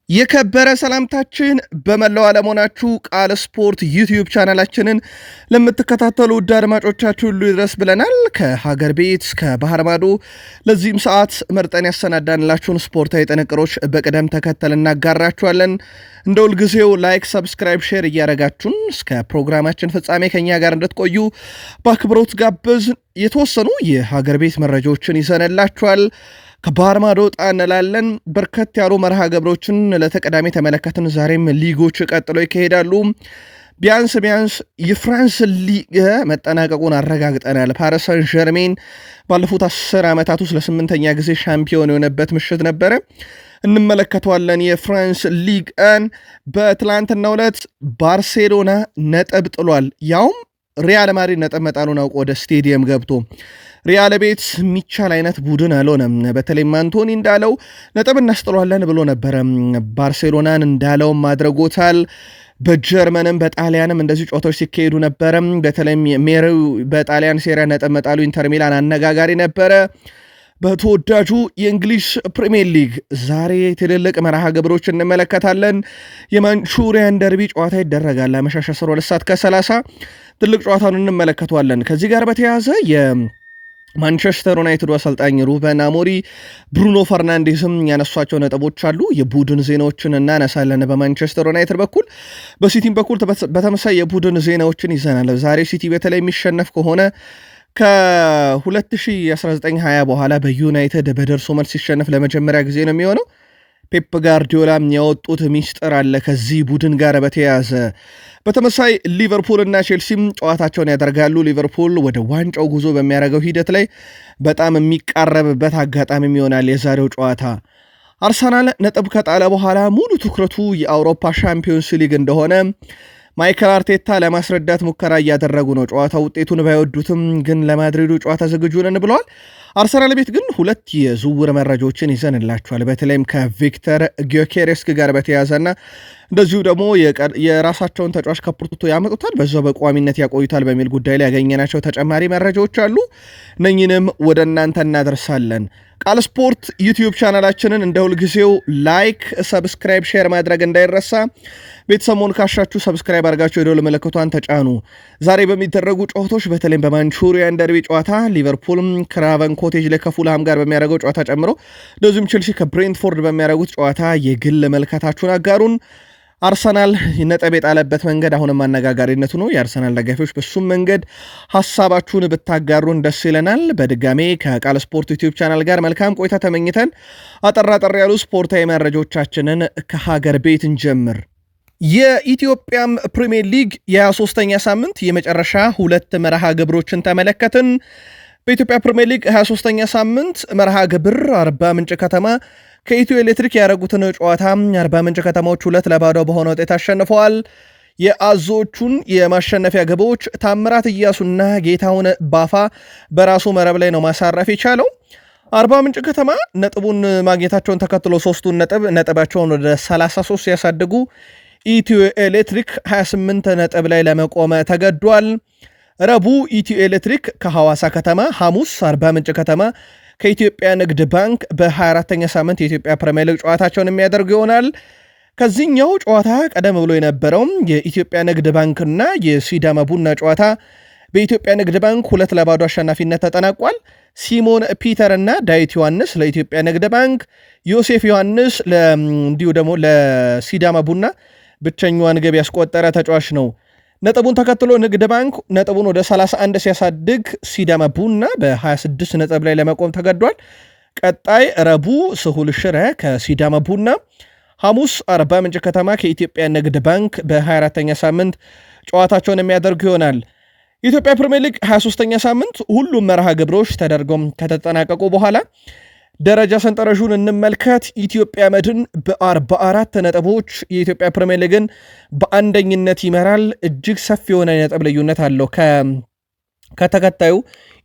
የከበረ ሰላምታችን በመላው ዓለም ሆናችሁ ቃል ስፖርት ዩቲዩብ ቻናላችንን ለምትከታተሉ ውድ አድማጮቻችሁ ሁሉ ይድረስ ብለናል። ከሀገር ቤት እስከ ባህር ማዶ ለዚህም ሰዓት መርጠን ያሰናዳንላችሁን ስፖርታዊ ጥንቅሮች በቅደም ተከተል እናጋራችኋለን። እንደ ሁልጊዜው ላይክ፣ ሰብስክራይብ፣ ሼር እያደረጋችሁን እስከ ፕሮግራማችን ፍጻሜ ከኛ ጋር እንድትቆዩ በአክብሮት ጋበዝ። የተወሰኑ የሀገር ቤት መረጃዎችን ይዘንላችኋል። ከባህር ማዶ ወጣ እንላለን። በርከት ያሉ መርሃ ግብሮችን ለተቀዳሚ ተመለከትን። ዛሬም ሊጎች ቀጥሎ ይካሄዳሉ። ቢያንስ የፍራንስ ሊግ መጠናቀቁን አረጋግጠናል። ፓሪስ ሰን ዠርሜን ባለፉት 10 ዓመታት ውስጥ ለ8ኛ ጊዜ ሻምፒዮን የሆነበት ምሽት ነበረ። እንመለከተዋለን። የፍራንስ ሊግ በትላንትናው ዕለት ባርሴሎና ነጥብ ጥሏል። ያውም ሪያል ማድሪድ ነጥብ መጣሉን አውቆ ወደ ስቴዲየም ገብቶ ሪያል ቤት የሚቻል አይነት ቡድን አልሆነም። በተለይም አንቶኒ እንዳለው ነጥብ እናስጥሏለን ብሎ ነበረ። ባርሴሎናን እንዳለውም አድርጎታል። በጀርመንም በጣሊያንም እንደዚህ ጨዋታዎች ሲካሄዱ ነበረ። በተለይም ሜሪው በጣሊያን ሴሪያ ነጥብ መጣሉ ኢንተር ሚላን አነጋጋሪ ነበረ። በተወዳጁ የእንግሊዝ ፕሪሚየር ሊግ ዛሬ ትልልቅ መርሃ ግብሮች እንመለከታለን። የማንቹሪያን ደርቢ ጨዋታ ይደረጋል። አመሻሽ 12 ሰዓት ከ30 ትልቅ ጨዋታውን እንመለከተዋለን። ከዚህ ጋር በተያያዘ ማንቸስተር ዩናይትድ አሰልጣኝ ሩበን አሞሪም ብሩኖ ፈርናንዴዝም ያነሷቸው ነጥቦች አሉ። የቡድን ዜናዎችን እናነሳለን። በማንቸስተር ዩናይትድ በኩል በሲቲም በኩል በተመሳይ የቡድን ዜናዎችን ይዘናል። ዛሬ ሲቲ በተለይ የሚሸነፍ ከሆነ ከ2019-20 በኋላ በዩናይትድ በደርሶ መልስ ሲሸነፍ ለመጀመሪያ ጊዜ ነው የሚሆነው። ፔፕ ጋርዲዮላም ያወጡት ሚስጥር አለ ከዚህ ቡድን ጋር በተያያዘ። በተመሳይ ሊቨርፑል እና ቼልሲም ጨዋታቸውን ያደርጋሉ። ሊቨርፑል ወደ ዋንጫው ጉዞ በሚያደርገው ሂደት ላይ በጣም የሚቃረብበት አጋጣሚም ይሆናል የዛሬው ጨዋታ። አርሰናል ነጥብ ከጣለ በኋላ ሙሉ ትኩረቱ የአውሮፓ ሻምፒዮንስ ሊግ እንደሆነ ማይከል አርቴታ ለማስረዳት ሙከራ እያደረጉ ነው። ጨዋታ ውጤቱን ባይወዱትም ግን ለማድሪዱ ጨዋታ ዝግጁ ነን ብለዋል። አርሰናል ቤት ግን ሁለት የዝውውር መረጃዎችን ይዘንላቸዋል። በተለይም ከቪክተር ጊዮኬሬስክ ጋር በተያያዘና እንደዚሁ ደግሞ የራሳቸውን ተጫዋች ከፖርቶ ያመጡታል፣ በዛው በቋሚነት ያቆዩታል በሚል ጉዳይ ላይ ያገኘናቸው ተጨማሪ መረጃዎች አሉ። እነኝንም ወደ እናንተ እናደርሳለን። ቃል ስፖርት ዩቲዩብ ቻናላችንን እንደ ሁልጊዜው ላይክ፣ ሰብስክራይብ፣ ሼር ማድረግ እንዳይረሳ። ቤተሰሞን ካሻችሁ ሰብስክራይብ አድርጋችሁ የደወል ምልክቷን ተጫኑ። ዛሬ በሚደረጉ ጨዋታዎች በተለይም በማንቹሪያን ደርቢ ጨዋታ ሊቨርፑል ክራቨን ኮቴጅ ላይ ከፉልሃም ጋር በሚያደርገው ጨዋታ ጨምሮ እንደዚሁም ቼልሲ ከብሬንትፎርድ በሚያደርጉት ጨዋታ የግል መልከታችሁን አጋሩን። አርሰናል ነጥብ የጣለበት መንገድ አሁንም አነጋጋሪነቱ ነው። የአርሰናል ደጋፊዎች በሱም መንገድ ሀሳባችሁን ብታጋሩን ደስ ይለናል። በድጋሜ ከቃል ስፖርት ዩቲዩብ ቻናል ጋር መልካም ቆይታ ተመኝተን አጠር ያሉ ስፖርታዊ መረጃዎቻችንን ከሀገር ቤት እንጀምር። የኢትዮጵያም ፕሪሚየር ሊግ የ23ኛ ሳምንት የመጨረሻ ሁለት መርሃ ግብሮችን ተመለከትን። በኢትዮጵያ ፕሪሚየር ሊግ 23ኛ ሳምንት መርሃ ግብር አርባ ምንጭ ከተማ ከኢትዮ ኤሌክትሪክ ያደረጉትን ጨዋታ አርባ ምንጭ ከተማዎች 2-0 በሆነ ውጤት አሸንፈዋል። የአዞቹን የማሸነፊያ ግቦች ታምራት እያሱና ጌታውን ባፋ በራሱ መረብ ላይ ነው ማሳረፍ የቻለው። አርባ ምንጭ ከተማ ነጥቡን ማግኘታቸውን ተከትሎ ሶስቱን ነጥባቸውን ወደ 33 ሲያሳድጉ ኢትዮ ኤሌክትሪክ 28 ነጥብ ላይ ለመቆም ተገዷል። ረቡዕ ኢትዮ ኤሌክትሪክ ከሐዋሳ ከተማ፣ ሐሙስ አርባ ምንጭ ከተማ ከኢትዮጵያ ንግድ ባንክ በ24ኛ ሳምንት የኢትዮጵያ ፕሪሚየር ሊግ ጨዋታቸውን የሚያደርጉ ይሆናል። ከዚህኛው ጨዋታ ቀደም ብሎ የነበረውም የኢትዮጵያ ንግድ ባንክና የሲዳማ ቡና ጨዋታ በኢትዮጵያ ንግድ ባንክ 2-0 አሸናፊነት ተጠናቋል። ሲሞን ፒተር እና ዳዊት ዮሐንስ ለኢትዮጵያ ንግድ ባንክ፣ ዮሴፍ ዮሐንስ እንዲሁ ደግሞ ለሲዳማ ቡና ብቸኛዋን ግብ ያስቆጠረ ተጫዋች ነው። ነጥቡን ተከትሎ ንግድ ባንክ ነጥቡን ወደ 31 ሲያሳድግ ሲዳማ ቡና በ26 ነጥብ ላይ ለመቆም ተገዷል። ቀጣይ ረቡዕ ስሁል ሽረ ከሲዳማ ቡና፣ ሐሙስ አርባ ምንጭ ከተማ ከኢትዮጵያ ንግድ ባንክ በ24ኛ ሳምንት ጨዋታቸውን የሚያደርጉ ይሆናል። የኢትዮጵያ ፕሪሚየር ሊግ 23ኛ ሳምንት ሁሉም መርሃ ግብሮች ተደርገው ከተጠናቀቁ በኋላ ደረጃ ሰንጠረዡን እንመልከት። ኢትዮጵያ መድን በ44 ነጥቦች የኢትዮጵያ ፕሪሚየር ሊግን በአንደኝነት ይመራል። እጅግ ሰፊ የሆነ ነጥብ ልዩነት አለው ከተከታዩ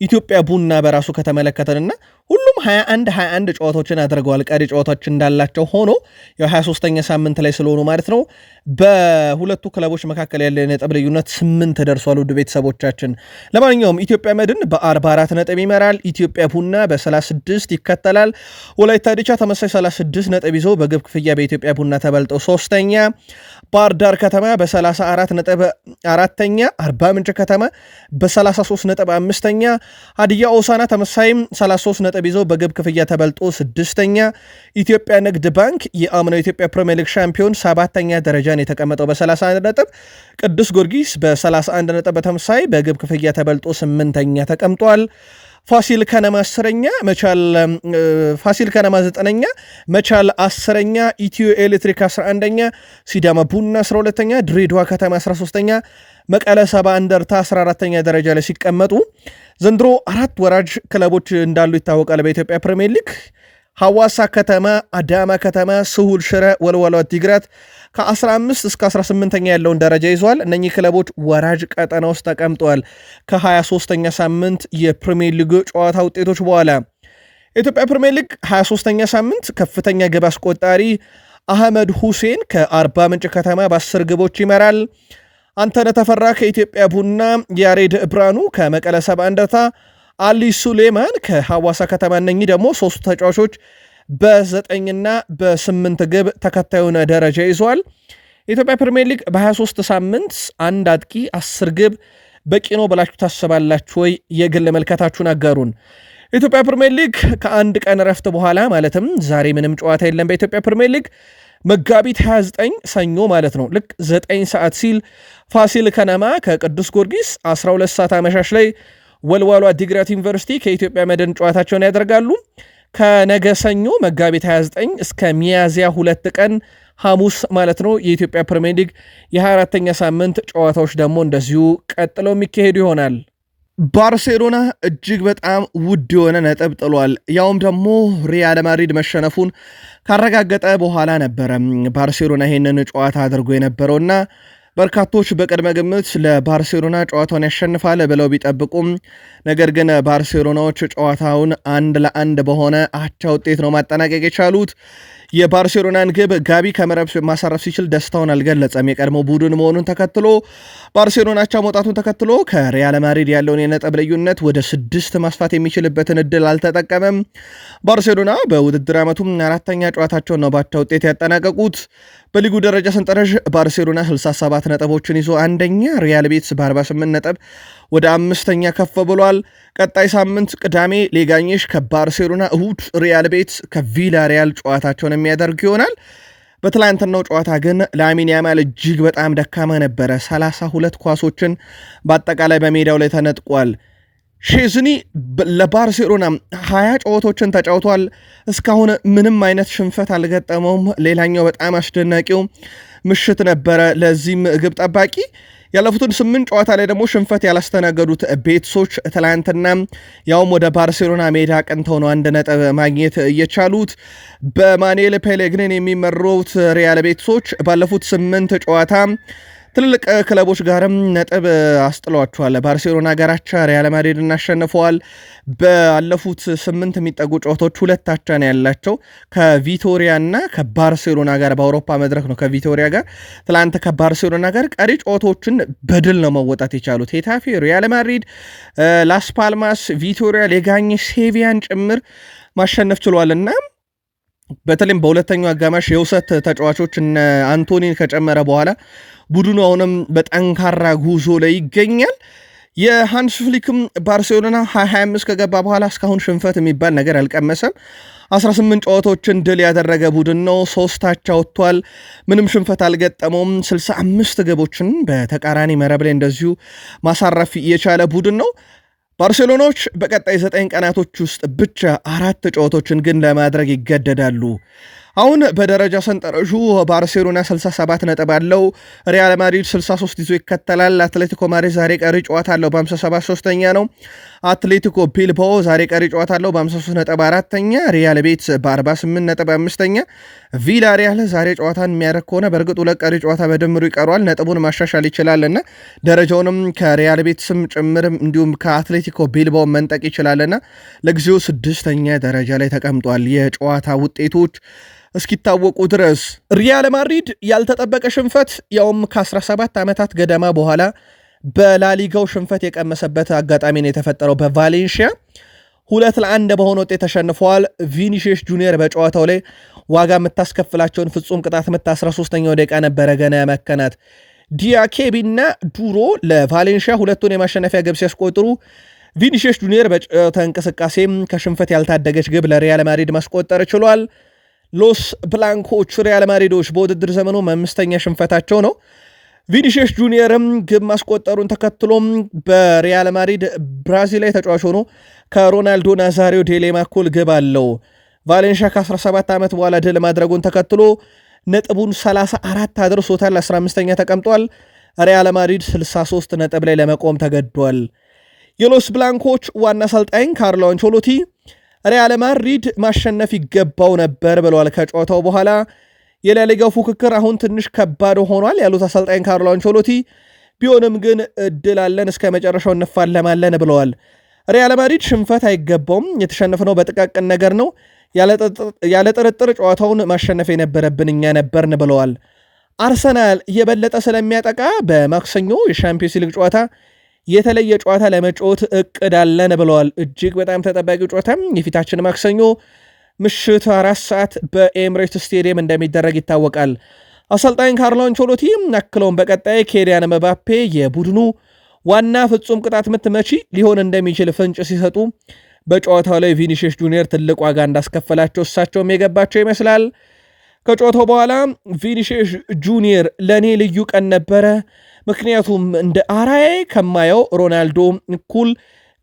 ኢትዮጵያ ቡና በራሱ ከተመለከተንና ሁሉም 21 ጨዋታዎችን አድርገዋል። ቀሪ ጨዋታዎች እንዳላቸው ሆኖ የ23ኛ ሳምንት ላይ ስለሆኑ ማለት ነው። በሁለቱ ክለቦች መካከል ያለ ነጥብ ልዩነት 8 ደርሷል። ውድ ቤተሰቦቻችን ለማንኛውም ኢትዮጵያ መድን በ44 ነጥብ ይመራል። ኢትዮጵያ ቡና በ36 ይከተላል። ወላይታ ዲቻ ተመሳሳይ 36 ነጥብ ይዞ በግብ ክፍያ በኢትዮጵያ ቡና ተበልጠው ሶስተኛ፣ ባህር ዳር ከተማ በ34 ነጥብ አራተኛ፣ አርባ ምንጭ ከተማ በ33 ነጥብ አምስተኛ፣ ሀዲያ ሆሳዕና ተመሳሳይም 33 ነጥብ ይዞ በግብ ክፍያ ተበልጦ ስድስተኛ፣ ኢትዮጵያ ንግድ ባንክ የአምናው ኢትዮጵያ ፕሪሚየር ሊግ ሻምፒዮን ሰባተኛ ደረጃን የተቀመጠው በ31 ነጥብ፣ ቅዱስ ጊዮርጊስ በ31 ነጥብ በተመሳሳይ በግብ ክፍያ ተበልጦ ስምንተኛ ተቀምጧል። ፋሲል ከነማ 10ኛ፣ ፋሲል ከነማ 9ኛ፣ መቻል 10ኛ፣ ኢትዮ ኤሌክትሪክ 11ኛ፣ ሲዳማ ቡና 12ኛ፣ ድሬዳዋ ከተማ 13ኛ፣ መቀለ ሰባ እንደርታ 14ኛ ደረጃ ላይ ሲቀመጡ ዘንድሮ 4 ወራጅ ክለቦች እንዳሉ ይታወቃል። በኢትዮጵያ ፕሪሚየር ሊግ ሐዋሳ ከተማ፣ አዳማ ከተማ፣ ስሁል ሽረ፣ ወልዋሎ ዓዲግራት ከ15 እስከ 18ኛ ያለውን ደረጃ ይዟል። እነኚህ ክለቦች ወራጅ ቀጠና ውስጥ ተቀምጠዋል። ከ23ኛ ሳምንት የፕሪሚየር ሊግ ጨዋታ ውጤቶች በኋላ የኢትዮጵያ ፕሪሚየር ሊግ 23ኛ ሳምንት ከፍተኛ ግብ አስቆጣሪ አህመድ ሁሴን ከአርባ ምንጭ ከተማ በ10 ግቦች ይመራል። አንተነህ ተፈራ ከኢትዮጵያ ቡና፣ ያሬድ ብርሃኑ ከመቀለ ሰባ እንደርታ፣ አሊ ሱሌማን ከሐዋሳ ከተማ እነኚህ ደግሞ ሶስቱ ተጫዋቾች በ9ና በ8 ግብ ተከታዩን ደረጃ ይዟል። የኢትዮጵያ ፕሪሚየር ሊግ በ23 ሳምንት አንድ አጥቂ 10 ግብ በቂ ነው ብላችሁ ታስባላችሁ ወይ? የግል መልከታችሁን አጋሩን። የኢትዮጵያ ፕሪሚየር ሊግ ከአንድ ቀን ረፍት በኋላ ማለትም ዛሬ ምንም ጨዋታ የለም። በኢትዮጵያ ፕሪሚየር ሊግ መጋቢት 29 ሰኞ ማለት ነው ልክ 9 ሰዓት ሲል ፋሲል ከነማ ከቅዱስ ጊዮርጊስ፣ 12 ሰዓት አመሻሽ ላይ ወልዋሎ ዓዲግራት ዩኒቨርሲቲ ከኢትዮጵያ መድን ጨዋታቸውን ያደርጋሉ። ከነገ ሰኞ መጋቢት 29 እስከ ሚያዝያ 2 ቀን ሐሙስ ማለት ነው የኢትዮጵያ ፕሪሚየር ሊግ የ24ኛ ሳምንት ጨዋታዎች ደግሞ እንደዚሁ ቀጥለው የሚካሄዱ ይሆናል። ባርሴሎና እጅግ በጣም ውድ የሆነ ነጥብ ጥሏል። ያውም ደግሞ ሪያል ማድሪድ መሸነፉን ካረጋገጠ በኋላ ነበረ ባርሴሎና ይሄንን ጨዋታ አድርጎ የነበረውና በርካቶች በቅድመ ግምት ለባርሴሎና ጨዋታውን ያሸንፋል ብለው ቢጠብቁም ነገር ግን ባርሴሎናዎች ጨዋታውን 1-1 በሆነ አቻ ውጤት ነው ማጠናቀቅ የቻሉት። የባርሴሎናን ግብ ጋቢ ከመረብ ማሳረፍ ሲችል ደስታውን አልገለጸም። የቀድሞ ቡድን መሆኑን ተከትሎ ባርሴሎናቻ መውጣቱን ተከትሎ ከሪያል ማድሪድ ያለውን የነጥብ ልዩነት ወደ 6 ማስፋት የሚችልበትን እድል አልተጠቀመም። ባርሴሎና በውድድር ዓመቱም 4ኛ ጨዋታቸውን ነው ባቻ ውጤት ያጠናቀቁት። በሊጉ ደረጃ ሰንጠረዥ ባርሴሎና 67 ነጥቦችን ይዞ አንደኛ፣ ሪያል ቤትስ በ48 ነጥብ ወደ 5ኛ ከፍ ብሏል። ቀጣይ ሳምንት ቅዳሜ ሌጋኝሽ ከባርሴሎና፣ እሁድ ሪያል ቤትስ ከቪላሪያል ጨዋታቸውን የሚያደርግ ይሆናል። በትላንትናው ጨዋታ ግን ላሚን ያማል እጅግ በጣም ደካማ ነበረ። 32 ኳሶችን በአጠቃላይ በሜዳው ላይ ተነጥቋል። ሼዝኒ ለባርሴሎና 20 ጨዋታዎችን ተጫውቷል። እስካሁን ምንም አይነት ሽንፈት አልገጠመውም። ሌላኛው በጣም አስደናቂው ምሽት ነበረ ለዚህም ግብ ጠባቂ። ያለፉትን 8 ጨዋታ ላይ ደግሞ ሽንፈት ያላስተናገዱት ቤትሶች ትላንትና ያውም ወደ ባርሴሎና ሜዳ አቅንተው ነው 1 ነጥብ ማግኘት እየቻሉት። በማኑኤል ፔሌግሪኒ የሚመሩት ሪያል ቤትሶች ባለፉት 8 ጨዋታ ትልልቅ ክለቦች ጋርም ነጥብ አስጥሏቸዋል። ባርሴሎና ጋራቻ፣ ሪያል ማድሪድን አሸንፈዋል። ባለፉት 8 የሚጠጉ ጨዋታዎች 2 አቻ ነው ያላቸው ከቪቶሪያ እና ከባርሴሎና ጋር። በአውሮፓ መድረክ ነው ከቪቶሪያ ጋር። ትላንት ከባርሴሎና ጋር ቀሪ ጨዋታዎችን በድል ነው መወጣት የቻሉት። ሄታፌ፣ ሪያል ማድሪድ፣ ላስ ፓልማስ፣ ቪቶሪያ፣ ሌጋኝ፣ ሴቪያን ጭምር ማሸነፍ ችሏልና በተለይም በሁለተኛው አጋማሽ የውሰት ተጫዋቾች እነ አንቶኒን ከጨመረ በኋላ ቡድኑ አሁንም በጠንካራ ጉዞ ላይ ይገኛል። የሃንስ ፍሊክም ባርሴሎና 25 ከገባ በኋላ እስካሁን ሽንፈት የሚባል ነገር አልቀመሰም። 18 ጨዋታዎችን ድል ያደረገ ቡድን ነው። 3 አቻ ወጥቷል። ምንም ሽንፈት አልገጠመውም። 65 ግቦችን በተቃራኒ መረብ ላይ እንደዚሁ ማሳረፍ የቻለ ቡድን ነው። ባርሴሎናዎች በቀጣይ 9 ቀናቶች ውስጥ ብቻ 4 ጨዋታዎችን ግን ለማድረግ ይገደዳሉ። አሁን በደረጃ ሰንጠረዡ ባርሴሎና 67 ነጥብ አለው። ሪያል ማድሪድ 63 ይዞ ይከተላል። አትሌቲኮ ማድሪድ ዛሬ ቀሪ ጨዋታ አለው በ57 ሶስተኛ ነው። አትሌቲኮ ቢልባኦ ዛሬ ቀሪ ጨዋታ አለው በ53 ነጥብ አራተኛ። ሪያል ቤት በ48 ነጥብ አምስተኛ። ቪላሪያል ዛሬ ጨዋታን የሚያደርግ ከሆነ በእርግጥ ሁለት ቀሪ ጨዋታ በድምሩ ይቀሯል፣ ነጥቡን ማሻሻል ይችላልና ደረጃውንም ከሪያል ቤት ስም ጭምርም እንዲሁም ከአትሌቲኮ ቢልባኦ መንጠቅ ይችላልና ለጊዜው ስድስተኛ ደረጃ ላይ ተቀምጧል። የጨዋታ ውጤቶች እስኪታወቁ ድረስ ሪያል ማድሪድ ያልተጠበቀ ሽንፈት ያውም ከ17 ዓመታት ገደማ በኋላ በላሊጋው ሽንፈት የቀመሰበት አጋጣሚ ነው የተፈጠረው። በቫሌንሺያ 2-1 በሆነ ውጤት ተሸንፈዋል። ቪኒሺየስ ጁኒየር በጨዋታው ላይ ዋጋ የምታስከፍላቸውን ፍጹም ቅጣት ምት 13ኛው ደቂቃ ነበረ ገና ያመከናት። ዲያኬቢና ዱሮ ለቫሌንሺያ ሁለቱን የማሸነፊያ ግብ ሲያስቆጥሩ ቪኒሺየስ ጁኒየር በጨዋታ እንቅስቃሴም ከሽንፈት ያልታደገች ግብ ለሪያል ማድሪድ ማስቆጠር ችሏል። ሎስ ብላንኮች ሪያል ማድሪዶች በውድድር ዘመኑ አምስተኛ ሽንፈታቸው ነው። ቪኒሺየስ ጁኒየርም ግብ ማስቆጠሩን ተከትሎም በሪያል ማድሪድ ብራዚላዊ ተጫዋች ሆኖ ከሮናልዶ ናዛሪዮ ዴሌማ እኩል ግብ አለው። ቫሌንሺያ ከ17 ዓመት በኋላ ድል ማድረጉን ተከትሎ ነጥቡን 34 አድርሶታል። 15ኛ ተቀምጧል። ሪያል ማድሪድ 63 ነጥብ ላይ ለመቆም ተገዷል። የሎስ ብላንኮች ዋና አሰልጣኝ ካርሎ አንቸሎቲ ሪያል ማድሪድ ማሸነፍ ይገባው ነበር ብለዋል። ከጨዋታው በኋላ የላሊጋው ፉክክር አሁን ትንሽ ከባድ ሆኗል ያሉት አሰልጣኝ ካርሎ አንቸሎቲ ቢሆንም ግን እድል አለን፣ እስከ መጨረሻው እንፋለማለን ብለዋል። ሪያል ማድሪድ ሽንፈት አይገባውም፣ የተሸነፍነው በጥቃቅን ነገር ነው፣ ያለ ጥርጥር ጨዋታውን ማሸነፍ የነበረብን እኛ ነበርን ብለዋል። አርሰናል የበለጠ ስለሚያጠቃ በማክሰኞ የሻምፒዮንስ ሊግ ጨዋታ የተለየ ጨዋታ ለመጫወት እቅድ አለን ብለዋል። እጅግ በጣም ተጠባቂው ጨዋታም የፊታችን ማክሰኞ ምሽት 4 ሰዓት በኤምሬት ስቴዲየም እንደሚደረግ ይታወቃል። አሰልጣኝ ካርሎ አንቸሎቲ አክለውም በቀጣይ ኬሊያን ምባፔ የቡድኑ ዋና ፍጹም ቅጣት ምት መቺ ሊሆን እንደሚችል ፍንጭ ሲሰጡ በጨዋታው ላይ ቪኒሺየስ ጁኒየር ትልቅ ዋጋ እንዳስከፈላቸው እሳቸውም የገባቸው ይመስላል። ከጨዋታው በኋላ ቪኒሺየስ ጁኒየር ለእኔ ልዩ ቀን ነበረ፣ ምክንያቱም እንደ አራዬ ከማየው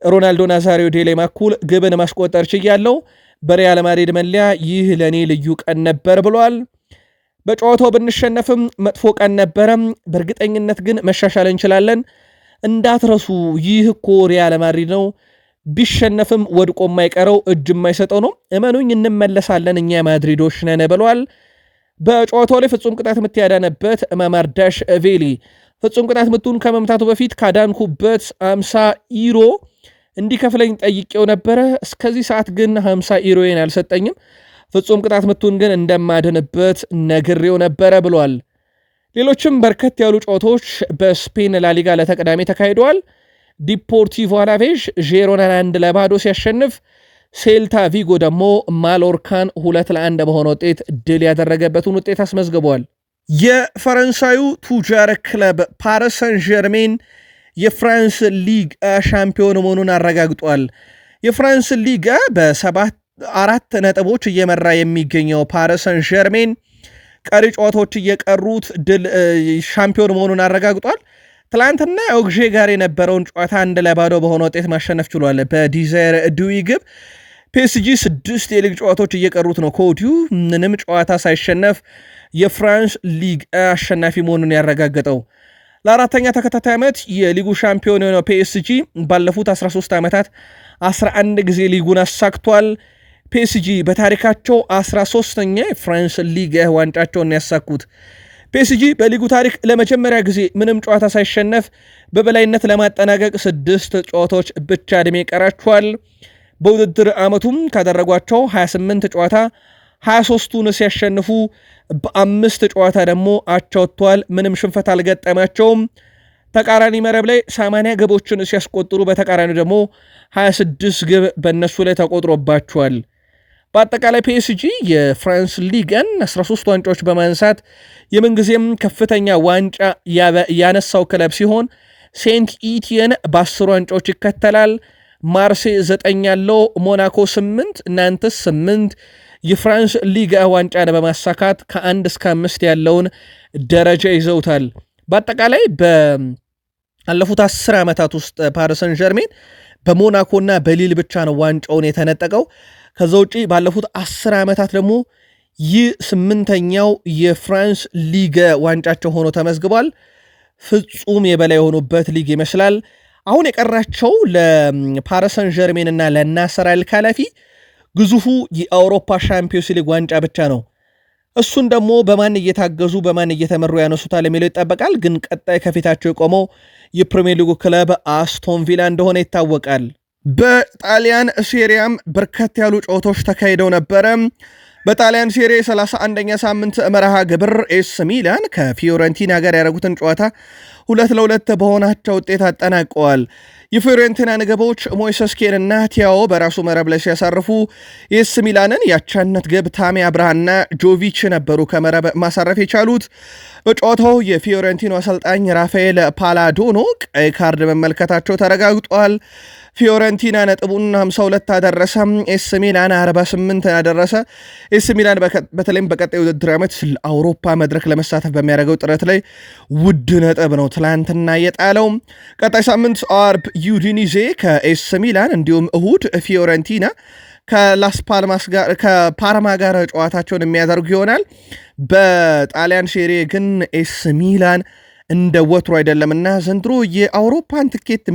ሮናልዶ ናዛሪዮ ዴሌማ እኩል ግብን ማስቆጠር ችያለው። በሪያል ማድሪድ መለያ ይህ ለእኔ ልዩ ቀን ነበር ብሏል። በጨዋታው ብንሸነፍም መጥፎ ቀን ነበረ፣ በእርግጠኝነት ግን መሻሻል እንችላለን። እንዳትረሱ ይህ እኮ ሪያል ማድሪድ ነው፣ ቢሸነፍም ወድቆ የማይቀረው እጅ የማይሰጠው ነው። እመኑኝ እንመለሳለን፣ እኛ ማድሪዶች ነን ብሏል። በጨዋታው ላይ ፍጹም ቅጣት ምት ያዳነበት ማማርዳሽ ቬሊ ፍጹም ቅጣት ምቱን ከመምታቱ በፊት ካዳንኩበት 50 ዩሮ እንዲከፍለኝ ጠይቄው ነበረ፣ እስከዚህ ሰዓት ግን 50 ዩሮዬን አልሰጠኝም፣ ፍጹም ቅጣት ምቱን ግን እንደማድንበት ነግሬው ነበረ ብሏል። ሌሎችም በርከት ያሉ ጨዋታዎች በስፔን ላሊጋ ለተቀዳሚ ተካሂደዋል። ዲፖርቲቮ አላቬዥ ዤሮናን 1-0 ሲያሸንፍ፣ ሴልታ ቪጎ ደግሞ ማሎርካን 2-1 በሆነ ውጤት ድል ያደረገበትን ውጤት አስመዝግቧል። የፈረንሳዩ ቱጃር ክለብ ፓሪስ ሰን ዠርሜን የፍራንስ ሊግ ሻምፒዮን መሆኑን አረጋግጧል። የፍራንስ ሊግ በ4 ነጥቦች እየመራ የሚገኘው ፓሪስ ሰን ዠርሜን ቀሪ ጨዋታዎች እየቀሩት ድል ሻምፒዮን መሆኑን አረጋግጧል። ትላንትና ኦግዤ ጋር የነበረውን ጨዋታ 1-0 በሆነ ውጤት ማሸነፍ ችሏል። በዲዛይር ዱዊ ግብ ፒኤስጂ 6 የሊግ ጨዋታዎች እየቀሩት ነው። ከወዲሁ ምንም ጨዋታ ሳይሸነፍ የፍራንስ ሊግ አሸናፊ መሆኑን ያረጋገጠው ለአራተኛ ተከታታይ ዓመት የሊጉ ሻምፒዮን የሆነው ፒኤስጂ ባለፉት 13 ዓመታት 11 ጊዜ ሊጉን አሳክቷል። ፒኤስጂ በታሪካቸው 13ኛ የፍራንስ ሊግ ዋንጫቸውን ያሳኩት። ፒኤስጂ በሊጉ ታሪክ ለመጀመሪያ ጊዜ ምንም ጨዋታ ሳይሸነፍ በበላይነት ለማጠናቀቅ 6 ጨዋታዎች ብቻ ዕድሜ ቀራቸዋል። በውድድር ዓመቱም ካደረጓቸው 28 ጨዋታ 23ቱን ሲያሸንፉ በ5 ጨዋታ ደግሞ አቻ ወጥተዋል። ምንም ሽንፈት አልገጠማቸውም። ተቃራኒ መረብ ላይ 80 ግቦችን ሲያስቆጥሩ በተቃራኒ ደግሞ 26 ግብ በእነሱ ላይ ተቆጥሮባቸዋል። በአጠቃላይ ፒኤስጂ የፍራንስ ሊግን 13 ዋንጫዎች በማንሳት የምንጊዜም ከፍተኛ ዋንጫ ያነሳው ክለብ ሲሆን ሴንት ኢቲየን በ10 ዋንጫዎች ይከተላል። ማርሴ 9 ያለው፣ ሞናኮ 8፣ ናንትስ 8 የፍራንስ ሊግ ዋንጫን በማሳካት ከ1 እስከ 5 ያለውን ደረጃ ይዘውታል። በአጠቃላይ ባለፉት 10 ዓመታት ውስጥ ፓሪስ ሰን ዠርሜን በሞናኮና በሊል ብቻ ነው ዋንጫውን የተነጠቀው። ከዛ ውጪ ባለፉት 10 ዓመታት ደግሞ ይህ 8ኛው የፍራንስ ሊግ ዋንጫቸው ሆኖ ተመዝግቧል። ፍጹም የበላይ የሆኑበት ሊግ ይመስላል። አሁን የቀራቸው ለፓሪስ ሰን ዠርሜን እና ለናስር አል ኸላፊ ግዙፉ የአውሮፓ ሻምፒዮንስ ሊግ ዋንጫ ብቻ ነው። እሱን ደግሞ በማን እየታገዙ በማን እየተመሩ ያነሱታል የሚለው ይጠበቃል። ግን ቀጣይ ከፊታቸው የቆመው የፕሪሚየር ሊጉ ክለብ አስቶን ቪላ እንደሆነ ይታወቃል። በጣሊያን ሴሪያም በርከት ያሉ ጨዋታዎች ተካሂደው ነበረ። በጣሊያን ሴሪ 31ኛ ሳምንት መርሃ ግብር ኤስ ሚላን ከፊዮረንቲና ጋር ያደረጉትን ጨዋታ 2-2 በሆናቸው ውጤት አጠናቀዋል። የፊዮረንቲናን ግቦች ሞይሰስ ኬን እና ቲያዎ በራሱ መረብ ላይ ሲያሳርፉ ኤስ ሚላንን ያቻነት ግብ ታሚ አብርሃና ጆቪች ነበሩ ከመረብ ማሳረፍ የቻሉት። በጨዋታው የፊዮረንቲኖ አሰልጣኝ ራፋኤል ፓላዶኖ ቀይ ካርድ መመልከታቸው ተረጋግጧል። ፊዮረንቲና ነጥቡን 52 አደረሰ፣ ኤስ ሚላን 48 አደረሰ። ኤስ ሚላን በተለይም በቀጣይ ውድድር ዓመት አውሮፓ መድረክ ለመሳተፍ በሚያደርገው ጥረት ላይ ውድ ነጥብ ነው ትላንትና የጣለው። ቀጣይ ሳምንት አርብ ዩዲኒዜ ከኤስ ሚላን እንዲሁም እሁድ ፊዮረንቲና ከላስ ፓልማስ ጋር ከፓርማ ጋር ጨዋታቸውን የሚያደርጉ ይሆናል። በጣሊያን ሴሪ ግን ኤስ ሚላን እንደ ወትሮ አይደለምና ዘንድሮ የአውሮፓን ትኬት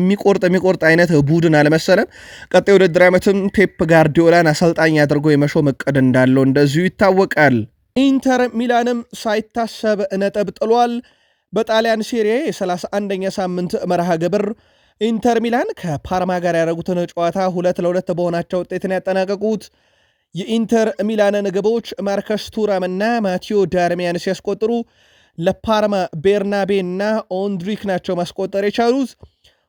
የሚቆርጥ አይነት ቡድን አልመሰለም። ቀጣይ ውድድር ዓመትም ፔፕ ጋርዲዮላን አሰልጣኝ አድርጎ የመሾም እቅድ እንዳለው እንደዚሁ ይታወቃል። ኢንተር ሚላንም ሳይታሰብ ነጥብ ጥሏል። በጣሊያን ሴሪ የ31ኛ ሳምንት መርሃ ግብር ኢንተር ሚላን ከፓርማ ጋር ያደረጉትን ጨዋታ 2-2 በሆናቸው ውጤትን ያጠናቀቁት። የኢንተር ሚላንን ግቦች ማርከስ ቱራም እና ማቴዎ ዳርሚያን ሲያስቆጥሩ ለፓርማ ቤርናቤ እና ኦንድሪክ ናቸው ማስቆጠር የቻሉት።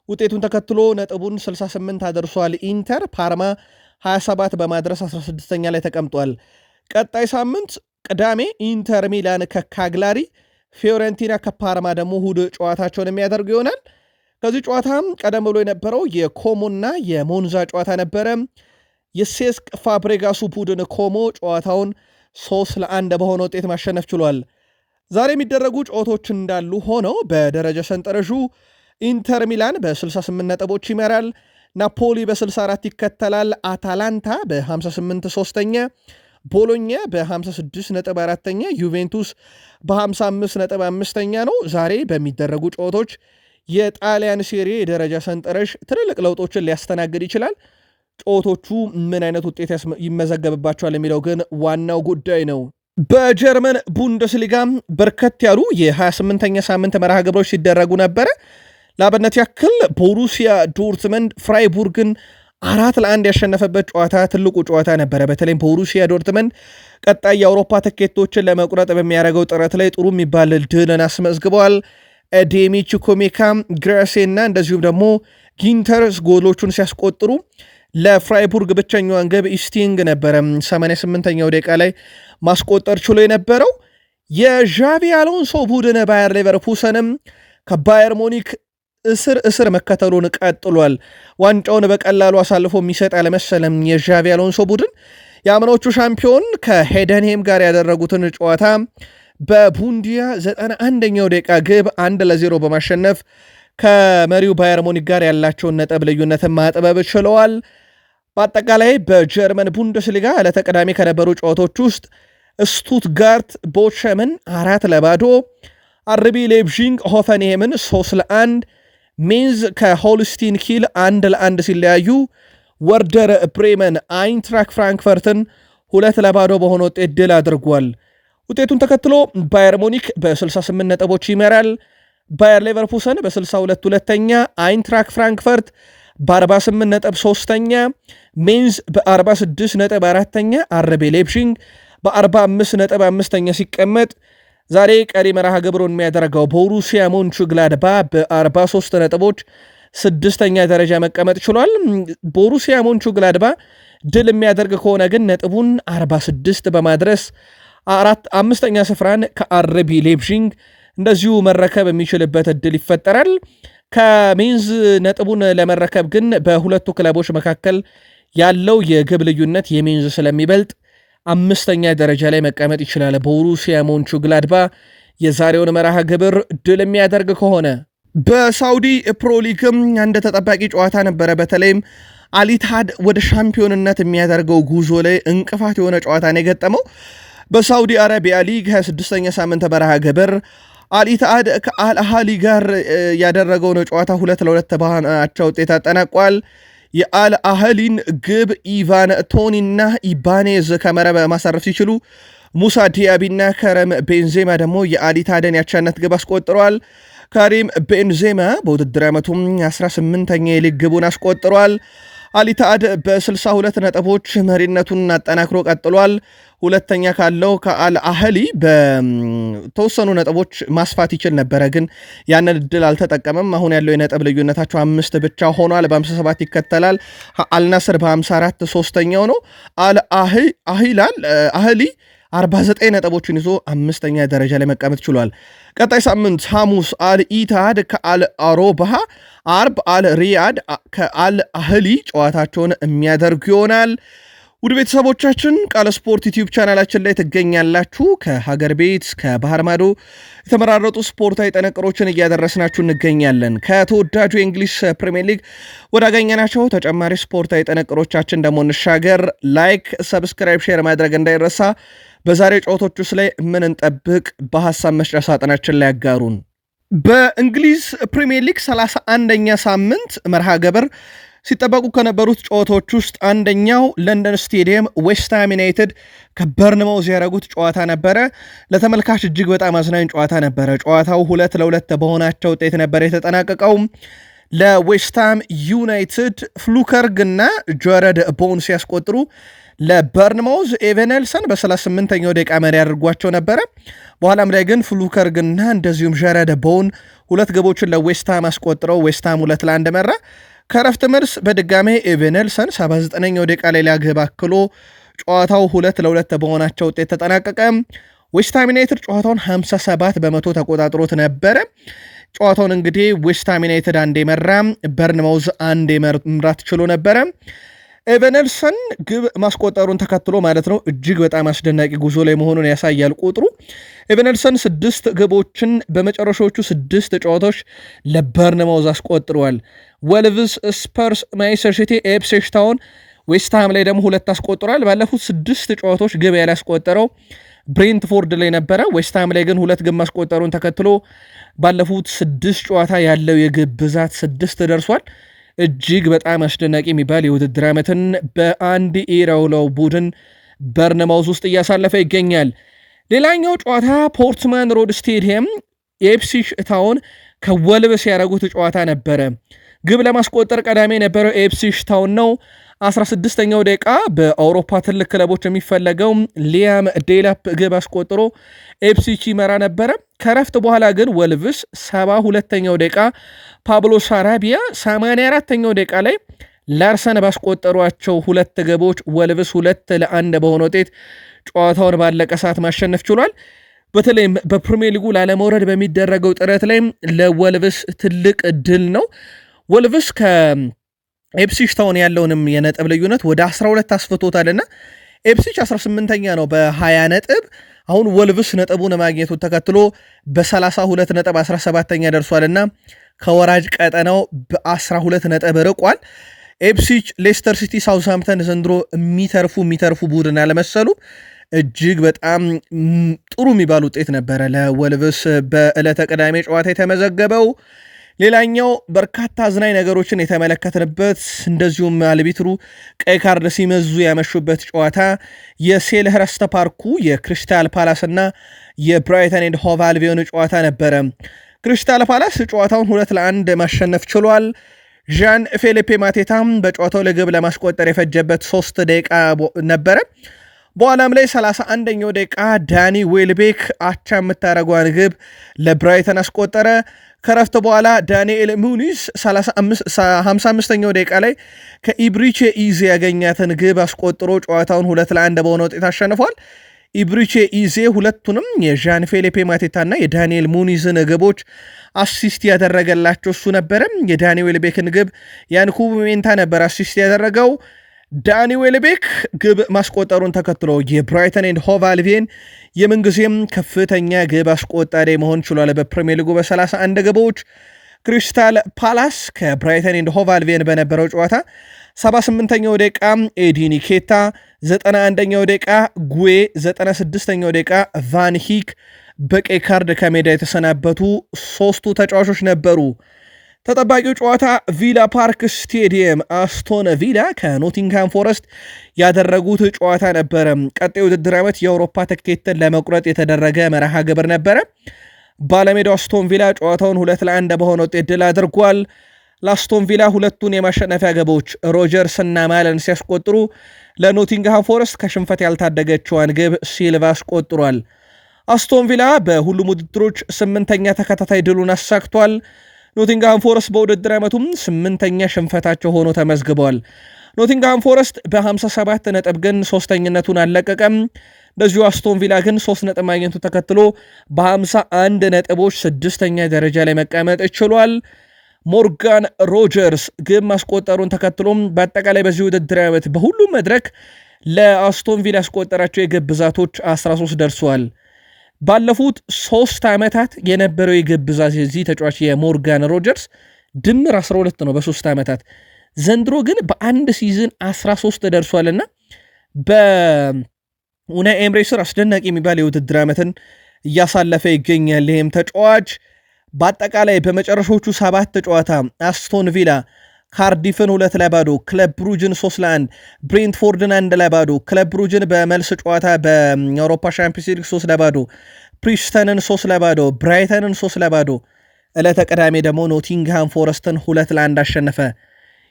ውጤቱን ተከትሎ ነጥቡን 68 አደርሷል ኢንተር። ፓርማ 27 በማድረስ 16ኛ ላይ ተቀምጧል። ቀጣይ ሳምንት ቅዳሜ ኢንተር ሚላን ከካግላሪ፣ ፊዮረንቲና ከፓርማ ደግሞ እሁድ ጨዋታቸውን የሚያደርጉ ይሆናል። ከዚህ ጨዋታም ቀደም ብሎ የነበረው የኮሞና የሞንዛ ጨዋታ ነበረ። የሴስክ ፋብሬጋሱ ቡድን ኮሞ ጨዋታውን 3-1 በሆነ ውጤት ማሸነፍ ችሏል። ዛሬ የሚደረጉ ጨዋታዎች እንዳሉ ሆነው በደረጃ ሰንጠረዡ ኢንተር ሚላን በ68 ነጥቦች ይመራል። ናፖሊ በ64 ይከተላል። አታላንታ በ58 ሶስተኛ፣ ቦሎኛ በ56 ነጥብ አራተኛ፣ ዩቬንቱስ በ55 ነጥብ አምስተኛ ነው። ዛሬ በሚደረጉ ጨዋታዎች የጣሊያን ሴሪ የደረጃ ሰንጠረዥ ትልልቅ ለውጦችን ሊያስተናግድ ይችላል። ጨዋታዎቹ ምን አይነት ውጤት ይመዘገብባቸዋል የሚለው ግን ዋናው ጉዳይ ነው። በጀርመን ቡንደስሊጋ በርከት ያሉ የ28ኛ ሳምንት መርሃ ግብሮች ሲደረጉ ነበረ። ለአብነት ያክል ቦሩሲያ ዶርትመንድ ፍራይቡርግን 4-1 ያሸነፈበት ጨዋታ ትልቁ ጨዋታ ነበረ። በተለይም ቦሩሲያ ዶርትመንድ ቀጣይ የአውሮፓ ትኬቶችን ለመቁረጥ በሚያደርገው ጥረት ላይ ጥሩ የሚባል ድልን አስመዝግበዋል። ዴሚ ቹኮሜካ፣ ግራሴ እና እንደዚሁም ደግሞ ጊንተርስ ጎሎቹን ሲያስቆጥሩ ለፍራይቡርግ ብቸኛዋን ግብ ኢስቲንግ ነበረ 88ኛው ደቂቃ ላይ ማስቆጠር ችሎ የነበረው። የዣቪ አሎንሶ ቡድን ባየር ሌቨርኩሰንም ከባየር ሙኒክ እስር መከተሉን ቀጥሏል። ዋንጫውን በቀላሉ አሳልፎ የሚሰጥ አለመሰለም። የዣቪ አሎንሶ ቡድን የአምናዎቹ ሻምፒዮን ከሄደንሄም ጋር ያደረጉትን ጨዋታ በቡንዲያ 91ኛው ደቂቃ ግብ 1-0 በማሸነፍ ከመሪው ባየር ሙኒክ ጋር ያላቸውን ነጥብ ልዩነትን ማጥበብ ችለዋል። በአጠቃላይ በጀርመን ቡንደስሊጋ ዕለተ ቅዳሜ ከነበሩ ጨዋታዎች ውስጥ ስቱትጋርት ቦቸምን 4-0፣ አርቢ ሌፕዚግ ሆፈንሄምን 3-1፣ ሜንዝ ከሆልስቲን ኪል 1-1 ሲለያዩ ወርደር ብሬመን አይንትራክ ፍራንክፈርትን 2-0 በሆነ ውጤት ድል አድርጓል። ውጤቱን ተከትሎ ባየር ሙኒክ በ68 ነጥቦች ይመራል። ባየር ሌቨርኩሰን በ62 ሁለተኛ፣ አይንትራክ ፍራንክፈርት በ48 ነጥብ ሶስተኛ፣ ሜንዝ በ46 ነጥብ አራተኛ፣ አርቢ ሌፕዚግ በ45 ነጥብ አምስተኛ ሲቀመጥ ዛሬ ቀሪ መርሃ ግብሩን የሚያደርገው ቦሩሲያ ሞንቹግላድባ በ43 ነጥቦች ስድስተኛ ደረጃ መቀመጥ ችሏል። ቦሩሲያ ሞንቹግላድባ ድል የሚያደርግ ከሆነ ግን ነጥቡን 46 በማድረስ አምስተኛ ስፍራን ከአርቢ ሌፕዚግ እንደዚሁ መረከብ የሚችልበት እድል ይፈጠራል። ከሜንዝ ነጥቡን ለመረከብ ግን በሁለቱ ክለቦች መካከል ያለው የግብ ልዩነት የሜንዝ ስለሚበልጥ አምስተኛ ደረጃ ላይ መቀመጥ ይችላል ቦሩሲያ ሞንቹግላድባ የዛሬውን መርሃ ግብር ድል የሚያደርግ ከሆነ። በሳውዲ ፕሮሊግም አንድ ተጠባቂ ጨዋታ ነበረ። በተለይም አሊታድ ወደ ሻምፒዮንነት የሚያደርገው ጉዞ ላይ እንቅፋት የሆነ ጨዋታ ነው የገጠመው። በሳውዲ አረቢያ ሊግ 26ኛ ሳምንት መርሃ ግብር አልኢትሃድ ከአልአህሊ ጋር ያደረገውን ጨዋታ 2-2 በሆናቸው ውጤት አጠናቋል። የአልአህሊን ግብ ኢቫን ቶኒና ኢባኔዝ ከመረብ ማሳረፍ ሲችሉ ሙሳ ዲያቢና ከረም ቤንዜማ ደግሞ የአልኢትሃድን ያቻነት ግብ አስቆጥሯል። ካሪም ቤንዜማ በውድድር ዓመቱም 18ኛ የሊግ ግቡን አስቆጥሯል። አልኢትሃድ በ62 ነጥቦች መሪነቱን አጠናክሮ ቀጥሏል። ሁለተኛ ካለው ከአልአህሊ በተወሰኑ ነጥቦች ማስፋት ይችል ነበረ፣ ግን ያንን እድል አልተጠቀመም። አሁን ያለው የነጥብ ልዩነታቸው 5 ብቻ ሆኗል። በ57 ይከተላል። አልናስር በ54 ሶስተኛው ነው። አህሊ 49 ነጥቦችን ይዞ 5ኛ ደረጃ ላይ መቀመጥ ችሏል። ቀጣይ ሳምንት ሐሙስ አልኢትሃድ ከአልአሮባህ፣ አርብ አልሪያድ ከአልአህሊ ጨዋታቸውን የሚያደርጉ ይሆናል። ውድ ቤተሰቦቻችን ቃል ስፖርት ዩቲዩብ ቻናላችን ላይ ትገኛላችሁ። ከሀገር ቤት ከባህር ማዶ የተመራረጡ ስፖርታዊ ጥንቅሮችን እያደረስናችሁ እንገኛለን። ከተወዳጁ የእንግሊዝ ፕሪሚየር ሊግ ወዳገኘናቸው ተጨማሪ ስፖርታዊ ጥንቅሮቻችን ደግሞ እንሻገር። ላይክ፣ ሰብስክራይብ፣ ሼር ማድረግ እንዳይረሳ። በዛሬ ጨዋታዎች ውስጥ ላይ ምን እንጠብቅ? በሐሳብ መስጫ ሳጥናችን ላይ ያጋሩን። በእንግሊዝ ፕሪሚየር ሊግ 31ኛ ሳምንት መርሃ ግብር ሲጠበቁ ከነበሩት ጨዋታዎች ውስጥ አንደኛው ለንደን ስቴዲየም ዌስትሃም ዩናይትድ ከበርንማውዝ ያደረጉት ጨዋታ ነበረ። ለተመልካች እጅግ በጣም አዝናኝ ጨዋታ ነበረ። ጨዋታው 2-2 በሆናቸው ውጤት ነበረ የተጠናቀቀው። ለዌስትሃም ዩናይትድ ፍሉከርግ እና ጀረድ ቦውን ሲያስቆጥሩ ለበርንማውዝ ኤቨንልሰን በ38ኛው ደቂቃ መሪ ያደርጓቸው ነበረ። በኋላም ላይ ግን ፍሉከርግና እንደዚሁም ጀረድ ቦውን ሁለት ግቦችን ለዌስትሃም አስቆጥረው ዌስትሃም 2-1 መራ። ከረፍት መልስ በድጋሜ ኤቨንልሰን 79ኛው ደቂቃ ላይ ሊያግብ አክሎ ጨዋታው 2-2 በሆናቸው ውጤት ተጠናቀቀ። ዌስትሃም ዩናይትድ ጨዋታውን 57 በመቶ ተቆጣጥሮት ነበረ። ጨዋታውን እንግዲህ ዌስትሃም ዩናይትድ አንዴ መራ፣ በርንማውዝ አንዴ መምራት ችሎ ነበረ። ኤቨንልሰን ግብ ማስቆጠሩን ተከትሎ ማለት ነው እጅግ በጣም አስደናቂ ጉዞ ላይ መሆኑን ያሳያል ቁጥሩ። ኤቨንልሰን 6 ግቦችን በመጨረሻዎቹ 6 ጨዋታዎች ለበርንማውዝ አስቆጥረዋል። ወልቭስ፣ ስፐርስ፣ ማንቸስተር ሲቲ፣ ኢፕስዊች ታውን፣ ዌስትሃም ላይ ደግሞ 2 አስቆጥሯል። ባለፉት 6 ጨዋታዎች ግብ ያላስቆጠረው ብሬንትፎርድ ላይ ነበረ። ዌስትሃም ላይ ግን 2 ግብ ማስቆጠሩን ተከትሎ ባለፉት 6 ጨዋታ ያለው የግብ ብዛት 6 ደርሷል። እጅግ በጣም አስደናቂ የሚባል የውድድር ዓመትን በአንድ ኢራውላው ቡድን በርንማውዝ ውስጥ እያሳለፈ ይገኛል። ሌላኛው ጨዋታ ፖርትማን ሮድ ስቴዲየም ኢፕስዊች ታውን ከወልቭስ ያደረጉት ጨዋታ ነበረ። ግብ ለማስቆጠር ቀዳሚ የነበረው ኢፕስዊች ታውን ነው። 16ኛው ደቂቃ በአውሮፓ ትልቅ ክለቦች የሚፈለገው ሊያም ዴላፕ ግብ አስቆጥሮ ኢፕስዊች ይመራ ነበረ። ከረፍት በኋላ ግን ወልቭስ 72ኛው ደቂቃ ፓብሎ ሳራቢያ 84ኛው ደቂቃ ላይ ላርሰን ባስቆጠሯቸው 2 ግቦች ወልቭስ 2-1 በሆነ ውጤት ጨዋታውን ባለቀ ሰዓት ማሸነፍ ችሏል። በተለይም በፕሪሚየር ሊጉ ላለመውረድ በሚደረገው ጥረት ላይ ለወልቭስ ትልቅ ድል ነው። ወልቭስ ከኢፕስዊች ታውን ያለውንም የነጥብ ልዩነት ወደ 12 አስፍቶታልና ኢፕስዊች 18ኛ ነው በ20 ነጥብ። አሁን ወልቭስ ነጥቡን ማግኘቱን ተከትሎ በ32 ነጥብ 17ኛ ደርሷልና ከወራጅ ቀጠናው በ12 ነጥብ ርቋል። ኢፕስዊች፣ ሌስተር ሲቲ፣ ሳውዝሃምፕተን ዘንድሮ የሚተርፉ ቡድን አለመሰሉ። እጅግ በጣም ጥሩ የሚባል ውጤት ነበረ ለወልቭስ በዕለተ ቅዳሜ ጨዋታ የተመዘገበው። ሌላኛው በርካታ አዝናኝ ነገሮችን የተመለከትንበት እንደዚሁም አልቢትሩ ቀይ ካርድ ሲመዙ ያመሹበት ጨዋታ የሴልኸርስት ፓርኩ የክሪስታል ፓላስ እና የብራይተን ኤንድ ሆቭ አልቢዮን ጨዋታ ነበረ። ክሪስታል ፓላስ ጨዋታውን 2-1 ማሸነፍ ችሏል። ዣን ፌሊፔ ማቴታም በጨዋታው ለግብ ለማስቆጠር የፈጀበት 3 ደቂቃ ነበረ። በኋላም ላይ 31ኛው ደቂቃ ዳኒ ዌልቤክ አቻ የምታደረጓን ግብ ለብራይተን አስቆጠረ። ከረፍት በኋላ ዳንኤል ሙኒዝ 55ኛው ደቂቃ ላይ ከኢብሪቼ ኢዜ ያገኛትን ግብ አስቆጥሮ ጨዋታውን 2-1 በሆነ ውጤት አሸንፏል። ኢብሪቼ ኢዜ ሁለቱንም የዣን ፌሊፔ ማቴታና የዳንኤል ሙኒዝን ግቦች አሲስት ያደረገላቸው እሱ ነበረ። የዳኒ ዌልቤክን ግብ ያንኩብ ሜንታ ነበር አሲስት ያደረገው። ዳኒ ዌልቤክ ግብ ማስቆጠሩን ተከትሎ የብራይተን ኤንድ ሆቭ አልቢዮን የምንጊዜም ከፍተኛ ግብ አስቆጣሪ መሆን ችሏል በፕሪሚየር ሊጉ በ31 ግቦች። ክሪስታል ፓላስ ከብራይተን ኤንድ ሆቭ አልቢዮን በነበረው ጨዋታ 78ኛው ደቂቃ ኤዲኒ ኬታ፣ 91ኛው ደቂቃ ጉዌ፣ 96ኛው ደቂቃ ቫን ሂክ በቀይ ካርድ ከሜዳ የተሰናበቱ ሶስቱ ተጫዋቾች ነበሩ። ተጠባቂው ጨዋታ ቪላ ፓርክ ስቴዲየም አስቶን ቪላ ከኖቲንግሃም ፎረስት ያደረጉት ጨዋታ ነበረ። ቀጣይ ውድድር ዓመት የአውሮፓ ትኬትን ለመቁረጥ የተደረገ መርሃ ግብር ነበረ። ባለሜዳው አስቶን ቪላ ጨዋታውን 2-1 በሆነ ውጤት ድል አድርጓል። ለአስቶን ቪላ ሁለቱን የማሸነፊያ ግቦች ሮጀርስ እና ማለን ሲያስቆጥሩ ለኖቲንግሃም ፎረስት ከሽንፈት ያልታደገችዋን ግብ ሲልቫ አስቆጥሯል። አስቶን ቪላ በሁሉም ውድድሮች 8ኛ ተከታታይ ድሉን አሳክቷል። ኖቲንግሃም ፎረስት በውድድር ዓመቱም 8ኛ ሽንፈታቸው ሆኖ ተመዝግቧል። ኖቲንግሃም ፎረስት በ57 ነጥብ ግን ሶስተኝነቱን አልለቀቀም። እንደዚሁ አስቶን ቪላ ግን 3 ነጥብ ማግኘቱ ተከትሎ በ51 ነጥቦች 6ኛ ደረጃ ላይ መቀመጥ ችሏል። ሞርጋን ሮጀርስ ግብ ማስቆጠሩን ተከትሎም በአጠቃላይ በዚህ ውድድር ዓመት በሁሉም መድረክ ለአስቶን ቪላ ያስቆጠራቸው የግብ ብዛቶች 13 ደርሰዋል። ባለፉት 3 ዓመታት የነበረው የግብ ብዛት የዚህ ተጫዋች የሞርጋን ሮጀርስ ድምር 12 ነው በ3 ዓመታት። ዘንድሮ ግን በአንድ ሲዝን 13 ደርሷልና በኡናይ ኤምሬ ስር አስደናቂ የሚባል የውድድር ዓመትን እያሳለፈ ይገኛል። ይህም ተጫዋች በአጠቃላይ በመጨረሻዎቹ 7 ጨዋታ አስቶን ቪላ ካርዲፍን 2-0፣ ክለብ ብሩጅን 3-1፣ ብሬንትፎርድን 1-0፣ ክለብ ብሩጅን በመልስ ጨዋታ በአውሮፓ ሻምፒዮንስ ሊግ 3-0፣ ፕሪስተንን 3-0፣ ብራይተንን 3-0፣ ዕለተ ቅዳሜ ደግሞ ኖቲንግሃም ፎረስትን 2-1 አሸነፈ።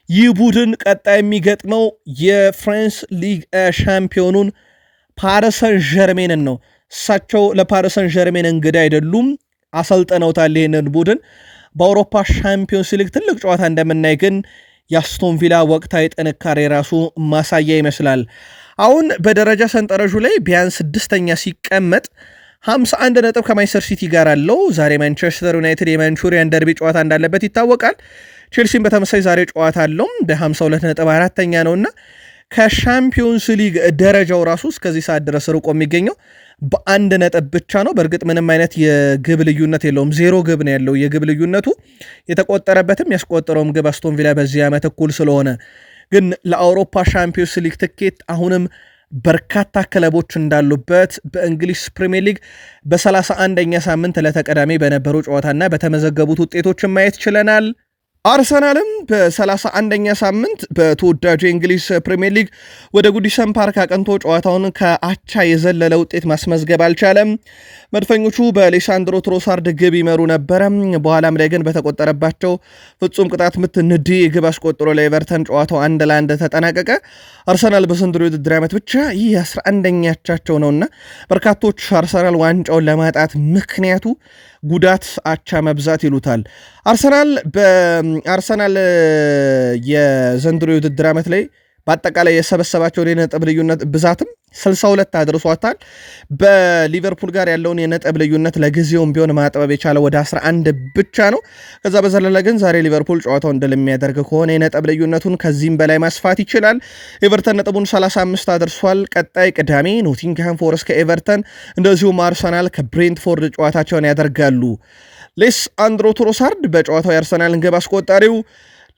ይህ ቡድን ቀጣይ የሚገጥመው የፍራንስ ሊግ ሻምፒዮኑን ፓሪሰን ዠርሜንን ነው። እሳቸው ለፓሪሰን ዠርሜን እንግዳ አይደሉም፣ አሰልጥነውታል ይህንን ቡድን። በአውሮፓ ሻምፒዮንስ ሊግ ትልቅ ጨዋታ እንደምናይ ግን የአስቶን ቪላ ወቅታዊ ጥንካሬ ራሱ ማሳያ ይመስላል። አሁን በደረጃ ሰንጠረዡ ላይ ቢያንስ 6ኛ ሲቀመጥ 51 ነጥብ ከማንቸስተር ሲቲ ጋር አለው። ዛሬ ማንቸስተር ዩናይትድ የማንቹሪያን ደርቢ ጨዋታ እንዳለበት ይታወቃል። ቼልሲም በተመሳይ ዛሬ ጨዋታ አለው በ52 ነጥብ 4ኛ ነውና ከሻምፒዮንስ ሊግ ደረጃው ራሱ እስከዚህ ሰዓት ድረስ ርቆ የሚገኘው በአንድ ነጥብ ብቻ ነው። በእርግጥ ምንም አይነት የግብ ልዩነት የለውም፣ 0 ግብ ነው ያለው የግብ ልዩነቱ። የተቆጠረበትም ያስቆጠረውም ግብ አስቶን ቪላ በዚህ ዓመት እኩል ስለሆነ ግን ለአውሮፓ ሻምፒዮንስ ሊግ ትኬት አሁንም በርካታ ክለቦች እንዳሉበት በእንግሊዝ ፕሪሚየር ሊግ በ31ኛ ሳምንት ለተቀዳሚ በነበሩ ጨዋታና በተመዘገቡት ውጤቶችን ማየት ችለናል። አርሰናልም በ31ኛ ሳምንት በተወዳጁ የእንግሊዝ ፕሪሚየር ሊግ ወደ ጉዲሰን ፓርክ አቅንቶ ጨዋታውን ከአቻ የዘለለ ውጤት ማስመዝገብ አልቻለም። መድፈኞቹ በሌሳንድሮ ትሮሳርድ ግብ ይመሩ ነበረ። በኋላም ላይ ግን በተቆጠረባቸው ፍጹም ቅጣት ምት ንዲ ግብ አስቆጥሮ ለኤቨርተን ጨዋታው 1-1 ተጠናቀቀ። አርሰናል በዘንድሮ የውድድር ዓመት ብቻ ይህ 11ኛቸው ነውና በርካቶች አርሰናል ዋንጫውን ለማጣት ምክንያቱ ጉዳት አቻ መብዛት ይሉታል። አርሰናል የዘንድሮ የውድድር ዓመት ላይ በአጠቃላይ የሰበሰባቸውን የነጥብ ልዩነት ብዛትም 62 አድርሷታል። በሊቨርፑል ጋር ያለውን የነጥብ ልዩነት ለጊዜውም ቢሆን ማጥበብ የቻለ ወደ 11 ብቻ ነው። ከዛ በዘለለ ግን ዛሬ ሊቨርፑል ጨዋታው እንደሚያደርግ ከሆነ የነጥብ ልዩነቱን ከዚህም በላይ ማስፋት ይችላል። ኤቨርተን ነጥቡን 35 አድርሷል። ቀጣይ ቅዳሜ ኖቲንግሃም ፎረስት ከኤቨርተን እንደዚሁም አርሰናል ከብሬንትፎርድ ጨዋታቸውን ያደርጋሉ። ሌሳንድሮ ትሮሳርድ በጨዋታው የአርሰናልን ግብ አስቆጣሪው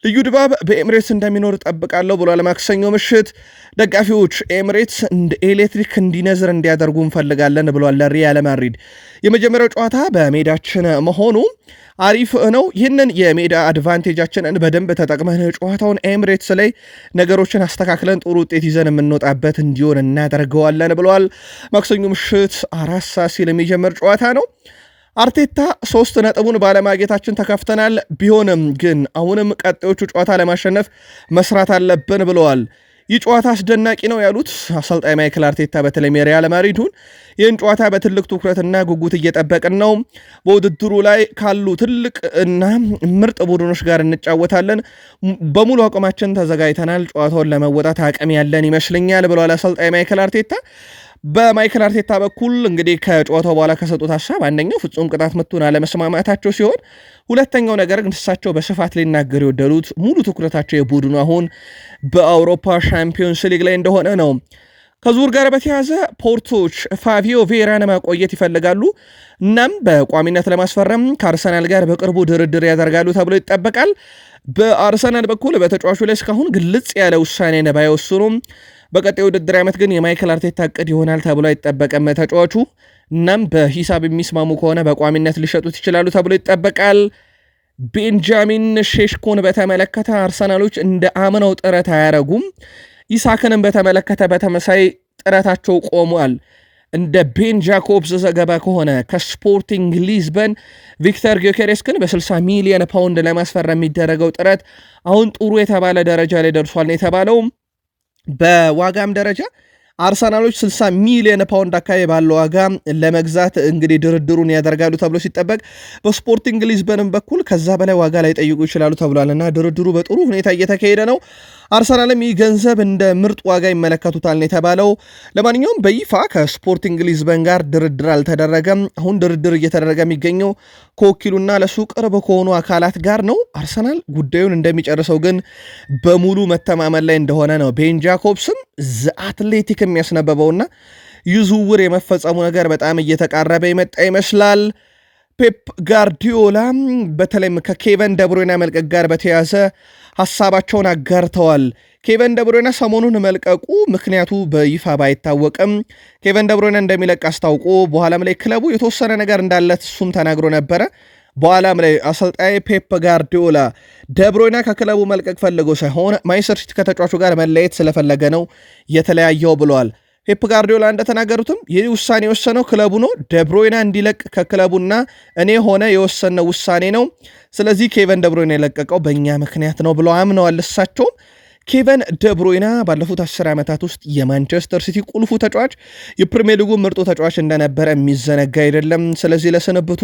ልዩ ድባብ በኤምሬትስ እንደሚኖር ጠብቃለሁ ብሏል። ማክሰኞ ምሽት ደጋፊዎች ኤምሬትስ እንደ ኤሌክትሪክ እንዲነዝር እንዲያደርጉ እንፈልጋለን ብሏል ለሪያል ማድሪድ። የመጀመሪያው ጨዋታ በሜዳችን መሆኑ አሪፍ ነው። ይህንን የሜዳ አድቫንቴጃችንን በደንብ ተጠቅመን ጨዋታውን ኤምሬትስ ላይ ነገሮችን አስተካክለን ጥሩ ውጤት ይዘን የምንወጣበት እንዲሆን እናደርገዋለን ብሏል። ማክሰኞ ምሽት 4 ሰዓት ሲል የሚጀምር ጨዋታ ነው። አርቴታ 3 ነጥቡን ባለማግኘታችን ተከፍተናል፣ ቢሆንም ግን አሁንም ቀጣዮቹ ጨዋታ ለማሸነፍ መስራት አለብን ብለዋል። ይህ ጨዋታ አስደናቂ ነው ያሉት አሰልጣኝ ማይክል አርቴታ በተለይም የሪያል ማድሪዱን ይህን ጨዋታ በትልቅ ትኩረትና ጉጉት እየጠበቅን ነው። በውድድሩ ላይ ካሉ ትልቅ እና ምርጥ ቡድኖች ጋር እንጫወታለን። በሙሉ አቅማችን ተዘጋጅተናል። ጨዋታውን ለመወጣት አቅም ያለን ይመስለኛል ብለዋል አሰልጣኝ ማይክል አርቴታ። በማይክል አርቴታ በኩል እንግዲህ ከጨዋታው በኋላ ከሰጡት ሀሳብ አንደኛው ፍጹም ቅጣት ምቱን አለመስማማታቸው ሲሆን፣ ሁለተኛው ነገር ግን እሳቸው በስፋት ሊናገር የወደዱት ሙሉ ትኩረታቸው የቡድኑ አሁን በአውሮፓ ሻምፒዮንስ ሊግ ላይ እንደሆነ ነው። ከዙር ጋር በተያዘ ፖርቶች ፋቪዮ ቬራን ማቆየት ይፈልጋሉ። እናም በቋሚነት ለማስፈረም ከአርሰናል ጋር በቅርቡ ድርድር ያደርጋሉ ተብሎ ይጠበቃል። በአርሰናል በኩል በተጫዋቹ ላይ እስካሁን ግልጽ ያለ ውሳኔ ባይወስኑም በቀጣዩ ውድድር ዓመት ግን የማይክል አርቴታ ዕቅድ ይሆናል ተብሎ አይጠበቅም ተጫዋቹ። እናም በሂሳብ የሚስማሙ ከሆነ በቋሚነት ሊሸጡት ይችላሉ ተብሎ ይጠበቃል። ቤንጃሚን ሼሽኮን በተመለከተ አርሰናሎች እንደ አምነው ጥረት አያረጉም። ኢሳክንም በተመለከተ በተመሳይ ጥረታቸው ቆሟል። እንደ ቤን ጃኮብስ ዘገባ ከሆነ ከስፖርቲንግ ሊዝበን ቪክተር ጊዮኬሬስክን በ60 ሚሊዮን ፓውንድ ለማስፈረም የሚደረገው ጥረት አሁን ጥሩ የተባለ ደረጃ ላይ ደርሷል ነው የተባለው። በዋጋም ደረጃ አርሰናሎች 60 ሚሊዮን ፓውንድ አካባቢ ባለው ዋጋ ለመግዛት እንግዲህ ድርድሩን ያደርጋሉ ተብሎ ሲጠበቅ በስፖርቲንግ ሊዝበንም በኩል ከዛ በላይ ዋጋ ላይ ጠይቁ ይችላሉ ተብሏልና ድርድሩ በጥሩ ሁኔታ እየተካሄደ ነው። አርሰናልም ይህ ገንዘብ እንደ ምርጥ ዋጋ ይመለከቱታል ነው የተባለው። ለማንኛውም በይፋ ከስፖርቲንግ ሊዝበን ጋር ድርድር አልተደረገም። አሁን ድርድር እየተደረገ የሚገኘው ከወኪሉና ለሱ ቅርብ ከሆኑ አካላት ጋር ነው። አርሰናል ጉዳዩን እንደሚጨርሰው ግን በሙሉ መተማመን ላይ እንደሆነ ነው ቤን ጃኮብስም ዘ አትሌቲክ የሚያስነበበውና ይህ ዝውውር የመፈጸሙ ነገር በጣም እየተቃረበ የመጣ ይመስላል። ፔፕ ጋርዲዮላ በተለይም ከኬቨን ደብሮይና መልቀቅ ጋር በተያያዘ ሐሳባቸውን አጋርተዋል። ኬቨን ደብሮይና ሰሞኑን መልቀቁ ምክንያቱ በይፋ ባይታወቅም ኬቨን ደብሮይና እንደሚለቅ አስታውቆ በኋላም ላይ ክለቡ የተወሰነ ነገር እንዳለት እሱም ተናግሮ ነበረ። በኋላም ላይ አሰልጣኝ ፔፕ ጋርዲዮላ ደብሮይና ከክለቡ መልቀቅ ፈልገው ሳይሆን ማንቸስተር ሲቲ ከተጫዋቹ ጋር መለየት ስለፈለገ ነው የተለያየው ብለዋል። ፔፕ ጋርዲዮላ እንደተናገሩትም ይህ ውሳኔ የወሰነው ክለቡ ነው። ደብሮይና እንዲለቅ ከክለቡና እኔ ሆነ የወሰነው ውሳኔ ነው። ስለዚህ ኬቨን ደብሮይና የለቀቀው በእኛ ምክንያት ነው ብለው አምነዋል። እሳቸውም ኬቨን ደብሮይና ባለፉት 10 ዓመታት ውስጥ የማንቸስተር ሲቲ ቁልፉ ተጫዋች፣ የፕሪሚየር ሊጉ ምርጡ ተጫዋች እንደነበረ የሚዘነጋ አይደለም። ስለዚህ ለስንብቱ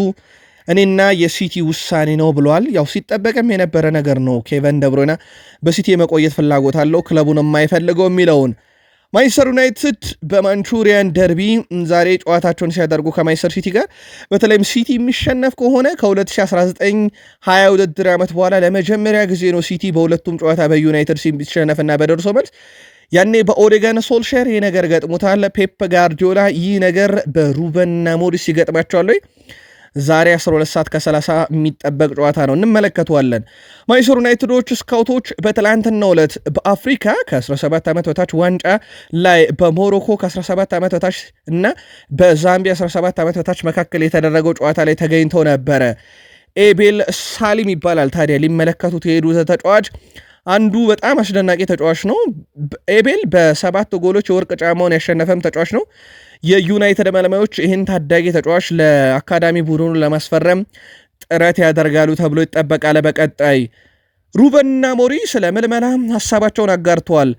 እኔና የሲቲ ውሳኔ ነው ብለዋል። ያው ሲጠበቅም የነበረ ነገር ነው። ኬቨን ደብሮይና በሲቲ የመቆየት ፍላጎት አለው፣ ክለቡን የማይፈልገው የሚለውን ማንቸስተር ዩናይትድ በማንቹሪያን ደርቢ ዛሬ ጨዋታቸውን ሲያደርጉ ከማንቸስተር ሲቲ ጋር በተለይም ሲቲ የሚሸነፍ ከሆነ ከ2019-20 ውድድር ዓመት በኋላ ለመጀመሪያ ጊዜ ነው ሲቲ በሁለቱም ጨዋታ በዩናይትድ ሲሸነፍና በደርሶ መልስ ያኔ በኦዴጋን ሶልሼር ይህ ነገር ገጥሞታል። ፔፕ ጋርዲዮላ ይህ ነገር በሩበን አሞሪም ይገጥማቸዋል ወይ? ዛሬ 12 ሰዓት ከ30 የሚጠበቅ ጨዋታ ነው፣ እንመለከተዋለን። ማንቸስተር ዩናይትዶች ስካውቶች በትላንትናው ዕለት በአፍሪካ ከ17 ዓመት በታች ዋንጫ ላይ በሞሮኮ ከ17 ዓመት በታች እና በዛምቢያ 17 ዓመት በታች መካከል የተደረገው ጨዋታ ላይ ተገኝተው ነበረ። ኤቤል ሳሊም ይባላል። ታዲያ ሊመለከቱት የሄዱ ተጫዋች አንዱ በጣም አስደናቂ ተጫዋች ነው። ኤቤል በ7 ጎሎች የወርቅ ጫማውን ያሸነፈም ተጫዋች ነው። የዩናይትድ መልማዮች ይህን ታዳጊ ተጫዋች ለአካዳሚ ቡድኑ ለማስፈረም ጥረት ያደርጋሉ ተብሎ ይጠበቃል። በቀጣይ ሩበን አሞሪም ስለ ምልመላ ሀሳባቸውን አጋርተዋል።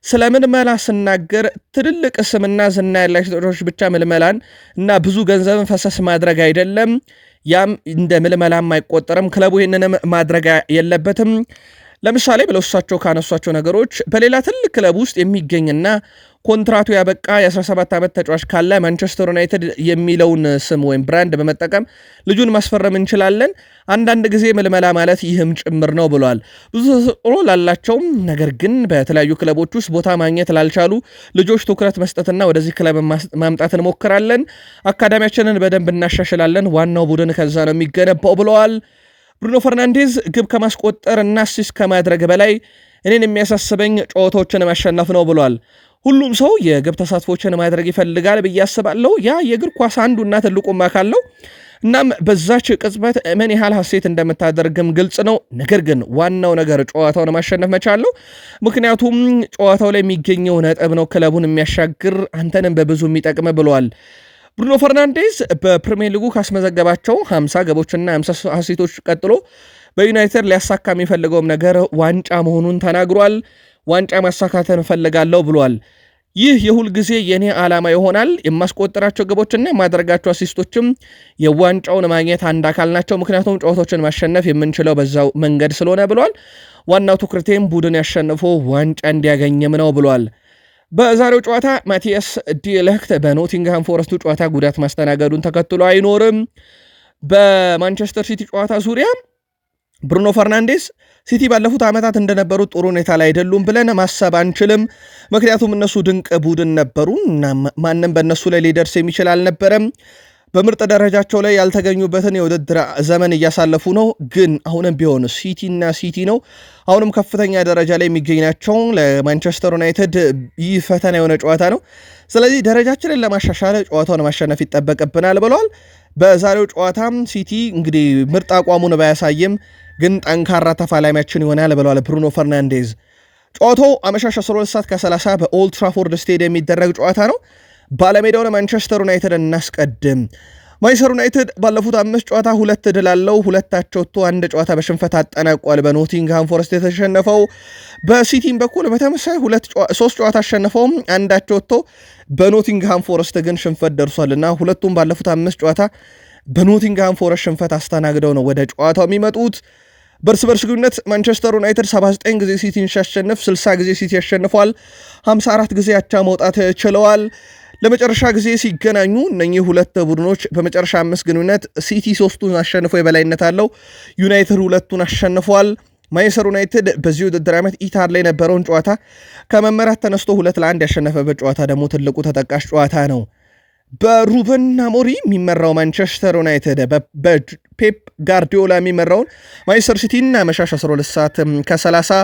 ስለ ምልመላ ስናገር ትልልቅ ስምና ዝና ያላቸው ተጫዋቾች ብቻ ምልመላን እና ብዙ ገንዘብን ፈሰስ ማድረግ አይደለም። ያም እንደ ምልመላም አይቆጠርም። ክለቡ ይህንንም ማድረግ የለበትም። ለምሳሌ ብለው እሳቸው ካነሷቸው ነገሮች በሌላ ትልቅ ክለብ ውስጥ የሚገኝና ኮንትራቱ ያበቃ የ17 ዓመት ተጫዋች ካለ ማንቸስተር ዩናይትድ የሚለውን ስም ወይም ብራንድ በመጠቀም ልጁን ማስፈረም እንችላለን። አንዳንድ ጊዜ ምልመላ ማለት ይህም ጭምር ነው ብለዋል። ብዙ ተሰጥኦ ላላቸውም ነገር ግን በተለያዩ ክለቦች ውስጥ ቦታ ማግኘት ላልቻሉ ልጆች ትኩረት መስጠትና ወደዚህ ክለብ ማምጣት እንሞክራለን። አካዳሚያችንን በደንብ እናሻሽላለን። ዋናው ቡድን ከዛ ነው የሚገነባው ብለዋል። ብሩኖ ፈርናንዴዝ ግብ ከማስቆጠር እና አሲስት ከማድረግ በላይ እኔን የሚያሳስበኝ ጨዋታዎችን ማሸነፍ ነው ብሏል። ሁሉም ሰው የግብ ተሳትፎችን ማድረግ ይፈልጋል ብዬ አስባለሁ። ያ የእግር ኳስ አንዱና ትልቁም አካል ነው። እናም በዛች ቅጽበት ምን ያህል ሐሴት እንደምታደርግም ግልጽ ነው። ነገር ግን ዋናው ነገር ጨዋታውን ማሸነፍ መቻል ነው። ምክንያቱም ጨዋታው ላይ የሚገኘው ነጥብ ነው ክለቡን የሚያሻግር አንተንም በብዙ የሚጠቅም ብሏል። ብሩኖ ፈርናንዴዝ በፕሪሚየር ሊጉ ካስመዘገባቸው 50 ገቦችና 50 አሲስቶች ቀጥሎ በዩናይትድ ሊያሳካ የሚፈልገውም ነገር ዋንጫ መሆኑን ተናግሯል። ዋንጫ ማሳካትን እፈልጋለሁ ብሏል። ይህ የሁል ጊዜ የኔ ዓላማ ይሆናል። የማስቆጠራቸው ግቦችና የማድረጋቸው አሲስቶችም የዋንጫውን ማግኘት አንድ አካል ናቸው። ምክንያቱም ጨዋታዎችን ማሸነፍ የምንችለው በዛው መንገድ ስለሆነ ብሏል። ዋናው ትኩረቴም ቡድን ያሸንፎ ዋንጫ እንዲያገኝም ነው ብሏል። በዛሬው ጨዋታ ማቲያስ ዲሊክት በኖቲንግሃም ፎረስቱ ጨዋታ ጉዳት ማስተናገዱን ተከትሎ አይኖርም። በማንቸስተር ሲቲ ጨዋታ ዙሪያ ብሩኖ ፈርናንዴዝ ሲቲ ባለፉት ዓመታት እንደነበሩት ጥሩ ሁኔታ ላይ አይደሉም ብለን ማሰብ አንችልም። ምክንያቱም እነሱ ድንቅ ቡድን ነበሩ እና ማንም በእነሱ ላይ ሊደርስ የሚችል አልነበረም። በምርጥ ደረጃቸው ላይ ያልተገኙበትን የውድድር ዘመን እያሳለፉ ነው። ግን አሁንም ቢሆን ሲቲ ነው አሁንም ከፍተኛ ደረጃ ላይ የሚገኛቸው። ለማንቸስተር ዩናይትድ ይህ ፈተና የሆነ ጨዋታ ነው። ስለዚህ ደረጃችንን ለማሻሻል ጨዋታውን ማሸነፍ ይጠበቅብናል ብለዋል። በዛሬው ጨዋታም ሲቲ እንግዲህ ምርጥ አቋሙን ባያሳይም ግን ጠንካራ ተፋላሚያችን ይሆናል ብለዋል ብሩኖ ፈርናንዴዝ። ጨዋታው አመሻሽ 12 ሰዓት ከ30 በኦልድ ትራፎርድ ስቴዲየም የሚደረግ ጨዋታ ነው። ባለሜዳውን ማንቸስተር ዩናይትድ እናስቀድም። ማንቸስተር ዩናይትድ ባለፉት 5 ጨዋታ 2 ድል አለው፣ 2 አቻ ወጥቶ 1 ጨዋታ በሽንፈት አጠናቋል። በኖቲንግሃም ፎረስት የተሸነፈው። በሲቲም በኩል በተመሳሳይ 3 ጨዋታ አሸነፈውም 1 አቻ ወጥቶ በኖቲንግሃም ፎረስት ግን ሽንፈት ደርሷልና ሁለቱም ባለፉት 5 ጨዋታ በኖቲንግሃም ፎረስት ሽንፈት አስተናግደው ነው ወደ ጨዋታው የሚመጡት። በርስ በርስ ግንኙነት ማንቸስተር ዩናይትድ 79 ጊዜ ሲቲን ሲያሸንፍ 60 ጊዜ ሲቲ ያሸንፏል። 54 ጊዜ አቻ መውጣት ችለዋል። ለመጨረሻ ጊዜ ሲገናኙ እነኚህ ሁለት ቡድኖች በመጨረሻ 5 ግንኙነት ሲቲ 3ቱን አሸንፎ የበላይነት አለው፣ ዩናይትድ 2ቱን አሸንፏል። ማንቸስተር ዩናይትድ በዚህ ውድድር ዓመት ኢታር ላይ የነበረውን ጨዋታ ከመመራት ተነስቶ 2-1 ያሸነፈበት ጨዋታ ደግሞ ትልቁ ተጠቃሽ ጨዋታ ነው። በሩበን አሞሪም የሚመራው ማንቸስተር ዩናይትድ በፔፕ ጋርዲዮላ የሚመራውን ማንቸስተር ሲቲን አመሻሽ 12 ሰዓት ከ30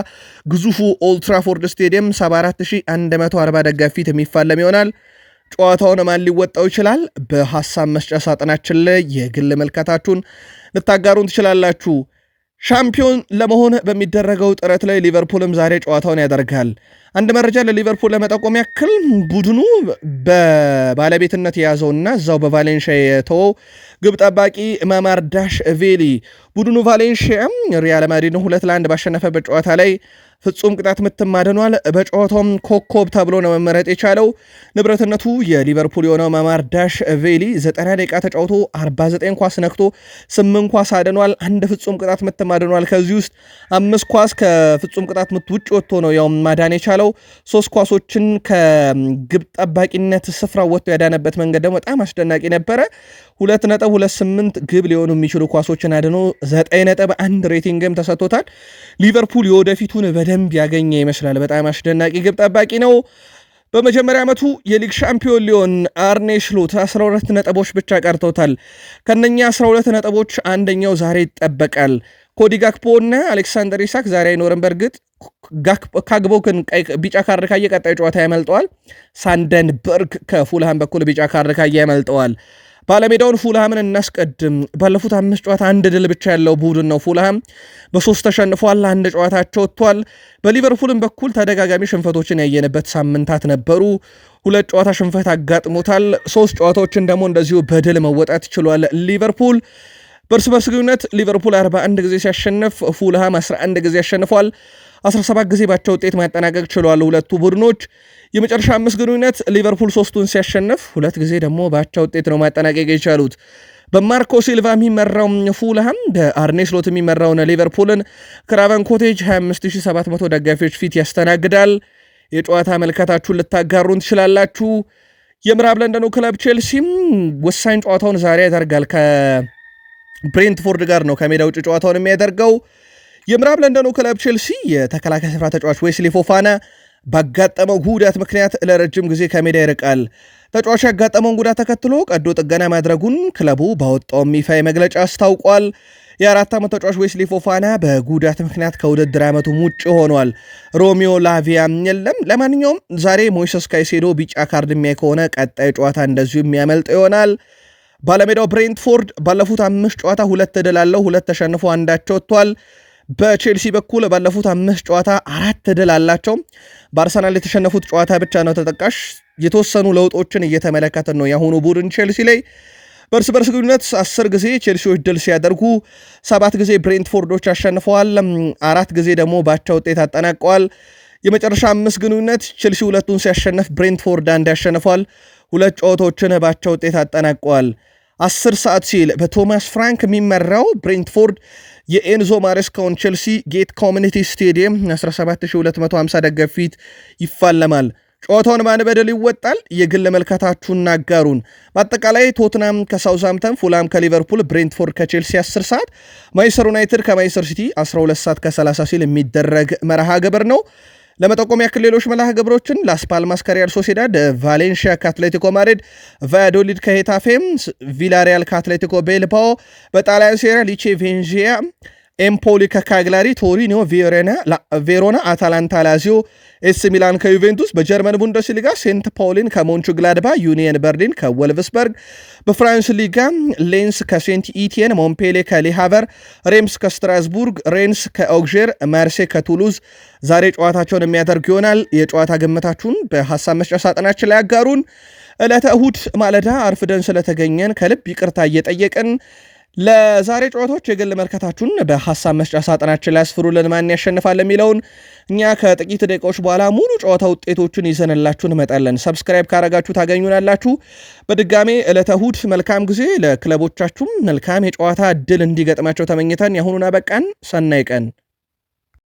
ግዙፉ ኦልድ ትራፎርድ ስቴዲየም 74140 ደጋፊ ፊት የሚፋለም ይሆናል። ጨዋታውን ማን ሊወጣው ይችላል? በሐሳብ መስጫ ሳጥናችን ላይ የግል መልከታችሁን ልታጋሩን ትችላላችሁ። ሻምፒዮን ለመሆን በሚደረገው ጥረት ላይ ሊቨርፑልም ዛሬ ጨዋታውን ያደርጋል። አንድ መረጃ ለሊቨርፑል ለመጠቆም ያክል ቡድኑ በባለቤትነት የያዘውና እዛው በቫሌንሺያ የተወው ግብ ጠባቂ ማማርዳሽቪሊ ቡድኑ ቫሌንሺያ ሪያል ማድሪድን 2-1 ባሸነፈበት ጨዋታ ላይ ፍጹም ቅጣት ምትም አድኗል። በጨዋታውም ኮከብ ተብሎ ነው መመረጥ የቻለው። ንብረትነቱ የሊቨርፑል የሆነው ማማርዳሽቪሊ 90 ደቂቃ ተጫውቶ 49 ኳስ ነክቶ 8 ኳስ አድኗል። አንድ ፍጹም ቅጣት ምትም አድኗል። ከዚህ ውስጥ 5 ኳስ ከፍጹም ቅጣት ምት ውጭ ወጥቶ ነው ያው ማዳን የቻለው። 3 ኳሶችን ከግብ ጠባቂነት ስፍራ ወጥቶ ያዳነበት መንገድ ደግሞ በጣም አስደናቂ ነበረ። 2.28 ግብ ሊሆኑ የሚችሉ ኳሶችን አድኖ 9.1 ሬቲንግም ተሰጥቶታል። ሊቨርፑል የወደፊቱን በደንብ ያገኘ ይመስላል። በጣም አስደናቂ ግብ ጠባቂ ነው። በመጀመሪያ ዓመቱ የሊግ ሻምፒዮን ሊሆን አርኔ ስሎት 12 ነጥቦች ብቻ ቀርተውታል። ከነኛ 12 ነጥቦች አንደኛው ዛሬ ይጠበቃል። ኮዲ ጋክፖ እና አሌክሳንደር ኢሳክ ዛሬ አይኖርም። በእርግጥ ካግቦክን ቢጫ ካርድ ካየ ቀጣዩ ጨዋታ ያመልጠዋል። ሳንደንበርግ ከፉልሃም በኩል ቢጫ ካርድ ካየ ያመልጠዋል። ባለሜዳውን ፉልሃምን እናስቀድም። ባለፉት 5 ጨዋታ 1 ድል ብቻ ያለው ቡድን ነው ፉልሃም። በ3 ተሸንፏል፣ 1 ጨዋታቸው ወጥቷል። በሊቨርፑልም በኩል ተደጋጋሚ ሽንፈቶችን ያየንበት ሳምንታት ነበሩ። 2 ጨዋታ ሽንፈት አጋጥሞታል። 3 ጨዋታዎችን ደግሞ እንደዚሁ በድል መወጣት ችሏል ሊቨርፑል። በርስ በርስ ግንኙነት ሊቨርፑል 41 ጊዜ ሲያሸንፍ ፉልሃም 11 ጊዜ ያሸንፏል። 17 ጊዜ ባቻ ውጤት ማጠናቀቅ ችሏል ሁለቱ ቡድኖች። የመጨረሻ 5 ግንኙነት ሊቨርፑል 3ቱን ሲያሸንፍ 2 ጊዜ ደግሞ ባቻ ውጤት ነው ማጠናቀቅ የቻሉት። በማርኮ ሲልቫ የሚመራው ፉልሃም በአርኔ ስሎት የሚመራውን ሊቨርፑልን ክራቨን ኮቴጅ 25700 ደጋፊዎች ፊት ያስተናግዳል። የጨዋታ መልከታችሁን ልታጋሩን ትችላላችሁ። የምዕራብ ለንደኑ ክለብ ቼልሲም ወሳኝ ጨዋታውን ዛሬ ያደርጋል። ከብሬንትፎርድ ጋር ነው ከሜዳ ውጭ ጨዋታውን የሚያደርገው። የምዕራብ ለንደኑ ክለብ ቼልሲ የተከላካይ ስፍራ ተጫዋች ዌስሊ ፎፋና ባጋጠመው ጉዳት ምክንያት ለረጅም ጊዜ ከሜዳ ይርቃል። ተጫዋቹ ያጋጠመውን ጉዳት ተከትሎ ቀዶ ጥገና ማድረጉን ክለቡ ባወጣው ይፋዊ መግለጫ አስታውቋል። የ4 ዓመት ተጫዋች ዌስሊ ፎፋና በጉዳት ምክንያት ከውድድር ዓመቱ ውጭ ሆኗል። ሮሚዮ ላቪያ የለም። ለማንኛውም ዛሬ ሞይሰስ ካይሴዶ ቢጫ ካርድ የሚያይ ከሆነ ቀጣይ ጨዋታ እንደዚሁ የሚያመልጥ ይሆናል። ባለሜዳው ብሬንትፎርድ ባለፉት 5 ጨዋታ 2 ድል አለው፣ 2 ተሸንፎ 1 አቻ ወጥቷል። በቼልሲ በኩል ባለፉት 5 ጨዋታ 4 ድል አላቸው። በአርሰናል የተሸነፉት ጨዋታ ብቻ ነው ተጠቃሽ። የተወሰኑ ለውጦችን እየተመለከትን ነው የአሁኑ ቡድን ቼልሲ ላይ። በርስ በርስ ግንኙነት 10 ጊዜ ቼልሲዎች ድል ሲያደርጉ 7 ጊዜ ብሬንትፎርዶች አሸንፈዋል። 4 ጊዜ ደግሞ ባቻ ውጤት አጠናቀዋል። የመጨረሻ 5 ግንኙነት ቼልሲ 2ቱን ሲያሸነፍ ብሬንትፎርድ 1 ያሸንፏል። 2 ጨዋታዎችን ባቻ ውጤት አጠናቀዋል። 10 ሰዓት ሲል በቶማስ ፍራንክ የሚመራው ብሬንትፎርድ የኤንዞ ማሬስካውን ቼልሲ ጌት ኮሚኒቲ ስቴዲየም 17250 ደጋፊ ፊት ይፋለማል። ጨዋታውን ማን በድል ይወጣል? የግል መልከታችሁን ናጋሩን። በአጠቃላይ ቶትናም ከሳውዝሃምፕተን፣ ፉላም ከሊቨርፑል፣ ብሬንትፎርድ ከቼልሲ 10 ሰዓት፣ ማንቸስተር ዩናይትድ ከማንቸስተር ሲቲ 12 ሰዓት ከ30 ሲል የሚደረግ መርሃ ግብር ነው። ለመጠቆም ያክል ሌሎች መርሃ ግብሮችን ላስ ፓልማስ ከሪያል ሶሴዳድ፣ ቫሌንሺያ ከአትሌቲኮ ማድሪድ፣ ቫያዶሊድ ከሄታፌም፣ ቪላሪያል ከአትሌቲኮ ቤልባኦ፣ በጣሊያን ሴሪያ ሊቼ ቬንዚያ፣ ኤምፖሊ ከካግላሪ፣ ቶሪኒዮ ቬሮና፣ አታላንታ ላዚዮ፣ ኤስ ሚላን ከዩቬንቱስ፣ በጀርመን ቡንደስሊጋ ሴንት ፓውሊን ከሞንቹ ግላድባ፣ ዩኒየን በርሊን ከወልቭስበርግ፣ በፍራንስ ሊጋ ሌንስ ከሴንት ኢቲየን፣ ሞምፔሌ ከሌሃቨር፣ ሬምስ ከስትራስቡርግ፣ ሬንስ ከኦግዤር፣ ማርሴ ከቱሉዝ ዛሬ ጨዋታቸውን የሚያደርግ ይሆናል። የጨዋታ ግምታችሁን በሐሳብ መስጫ ሳጥናችን ላይ ያጋሩን። ዕለተ እሁድ ማለዳ አርፍደን ስለተገኘን ከልብ ይቅርታ እየጠየቅን ለዛሬ ጨዋታዎች የግል መልከታችሁን በሐሳብ መስጫ ሳጥናችን ላይ አስፍሩልን። ማን ያሸንፋል የሚለውን እኛ ከጥቂት ደቂቃዎች በኋላ ሙሉ ጨዋታ ውጤቶችን ይዘንላችሁ እንመጣለን። ሰብስክራይብ ካረጋችሁ ታገኙናላችሁ። በድጋሜ ዕለተ እሁድ መልካም ጊዜ፣ ለክለቦቻችሁም መልካም የጨዋታ እድል እንዲገጥማቸው ተመኝተን የአሁኑን አበቃን። ሰናይ ቀን